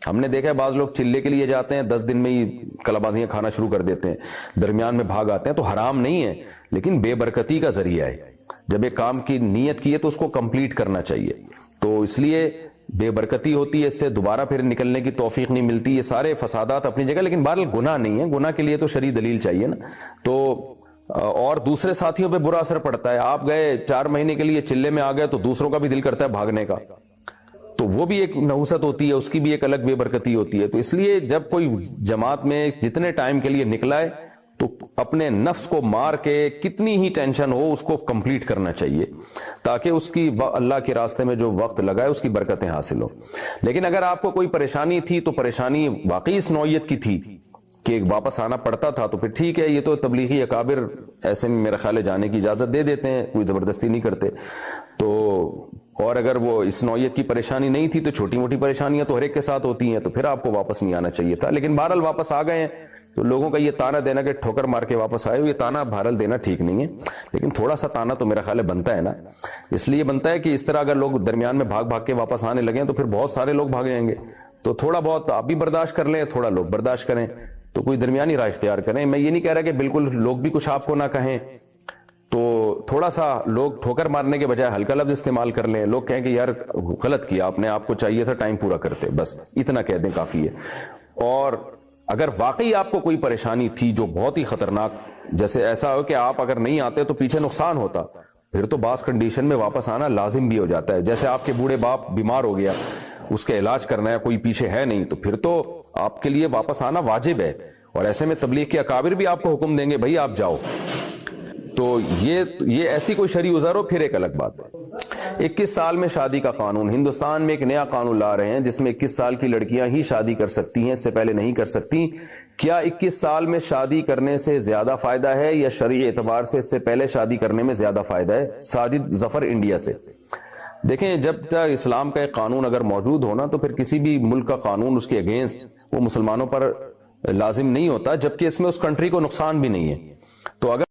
ہم نے دیکھا ہے بعض لوگ چلے کے لیے جاتے ہیں، 10 دن میں ہی کلابازیاں کھانا شروع کر دیتے ہیں، درمیان میں بھاگ آتے ہیں۔ تو حرام نہیں ہے لیکن بے برکتی کا ذریعہ ہے۔ جب ایک کام کی نیت کی ہے تو اس کو کمپلیٹ کرنا چاہیے، تو اس لیے بے برکتی ہوتی ہے، اس سے دوبارہ پھر نکلنے کی توفیق نہیں ملتی۔ یہ سارے فسادات اپنی جگہ، لیکن بہرحال گناہ نہیں ہے، گناہ کے لیے تو شرعی دلیل چاہیے نا۔ تو اور دوسرے ساتھیوں پہ برا اثر پڑتا ہے۔ آپ گئے 4 مہینے کے لیے چلے میں آ گئے تو دوسروں کا بھی دل کرتا ہے بھاگنے کا، تو وہ بھی ایک نحوست ہوتی ہے، اس کی بھی ایک الگ بے برکتی ہوتی ہے۔ تو اس لیے جب کوئی جماعت میں جتنے ٹائم کے لیے نکلا ہے تو اپنے نفس کو مار کے کتنی ہی ٹینشن ہو اس کو کمپلیٹ کرنا چاہیے، تاکہ اس کی اللہ کے راستے میں جو وقت لگا ہے اس کی برکتیں حاصل ہو۔ لیکن اگر آپ کو کوئی پریشانی تھی تو پریشانی واقعی اس نوعیت کی تھی کہ واپس آنا پڑتا تھا تو پھر ٹھیک ہے، یہ تو تبلیغی اکابر ایسے میں میرا خیال ہے جانے کی اجازت دے دیتے ہیں، کوئی زبردستی نہیں کرتے۔ تو اور اگر وہ اس نوعیت کی پریشانی نہیں تھی تو چھوٹی موٹی پریشانیاں تو ہر ایک کے ساتھ ہوتی ہیں، تو پھر آپ کو واپس نہیں آنا چاہیے تھا۔ لیکن بہرحال واپس آ گئے ہیں تو لوگوں کا یہ تانا دینا کہ ٹھوکر مار کے واپس آئے، یہ تانا بہرحال دینا ٹھیک نہیں ہے، لیکن تھوڑا سا تانا تو میرا خیال ہے بنتا ہے نا۔ اس لیے بنتا ہے کہ اس طرح اگر لوگ درمیان میں بھاگ بھاگ کے واپس آنے لگیں تو پھر بہت سارے لوگ بھاگ جائیں گے، تو تھوڑا بہت آپ بھی برداشت کر لیں، تھوڑا لوگ برداشت کریں، تو کوئی درمیانی راہ اختیار کریں۔ میں یہ نہیں کہہ رہا کہ بالکل لوگ بھی کچھ آپ کو نہ کہیں، تو تھوڑا سا لوگ ٹھوکر مارنے کے بجائے ہلکا لفظ استعمال کر لیں۔ لوگ کہیں کہ یار غلط کیا آپ نے، آپ کو چاہیے تھا ٹائم پورا کرتے، بس اتنا کہہ دیں کافی ہے۔ اور اگر واقعی آپ کو کوئی پریشانی تھی جو بہت ہی خطرناک، جیسے ایسا ہو کہ آپ اگر نہیں آتے تو پیچھے نقصان ہوتا، پھر تو بعض کنڈیشن میں واپس آنا لازم بھی ہو جاتا ہے۔ جیسے آپ کے بوڑھے باپ بیمار ہو گیا، اس کا علاج کرنا ہے، کوئی پیچھے ہے نہیں، تو پھر تو آپ کے لیے واپس آنا واجب ہے، اور ایسے میں تبلیغ کے اکابر بھی آپ کو حکم دیں گے بھائی آپ جاؤ۔ تو یہ ایسی کوئی شرعی عذر ہو پھر ایک الگ بات ہے۔ 21 سال میں شادی کا قانون۔ ہندوستان میں ایک نیا قانون لا رہے ہیں جس میں 21 سال کی لڑکیاں ہی شادی کر سکتی ہیں، اس سے پہلے نہیں کر سکتی۔ کیا 21 سال میں شادی کرنے سے زیادہ فائدہ ہے یا شرعی اعتبار سے اس سے پہلے شادی کرنے میں زیادہ فائدہ ہے؟ ساجد ظفر انڈیا سے۔ دیکھیں، جب تک اسلام کا ایک قانون اگر موجود ہونا تو پھر کسی بھی ملک کا قانون اس کے اگینسٹ وہ مسلمانوں پر لازم نہیں ہوتا، جبکہ اس میں اس کنٹری کو نقصان بھی نہیں ہے۔ تو اگر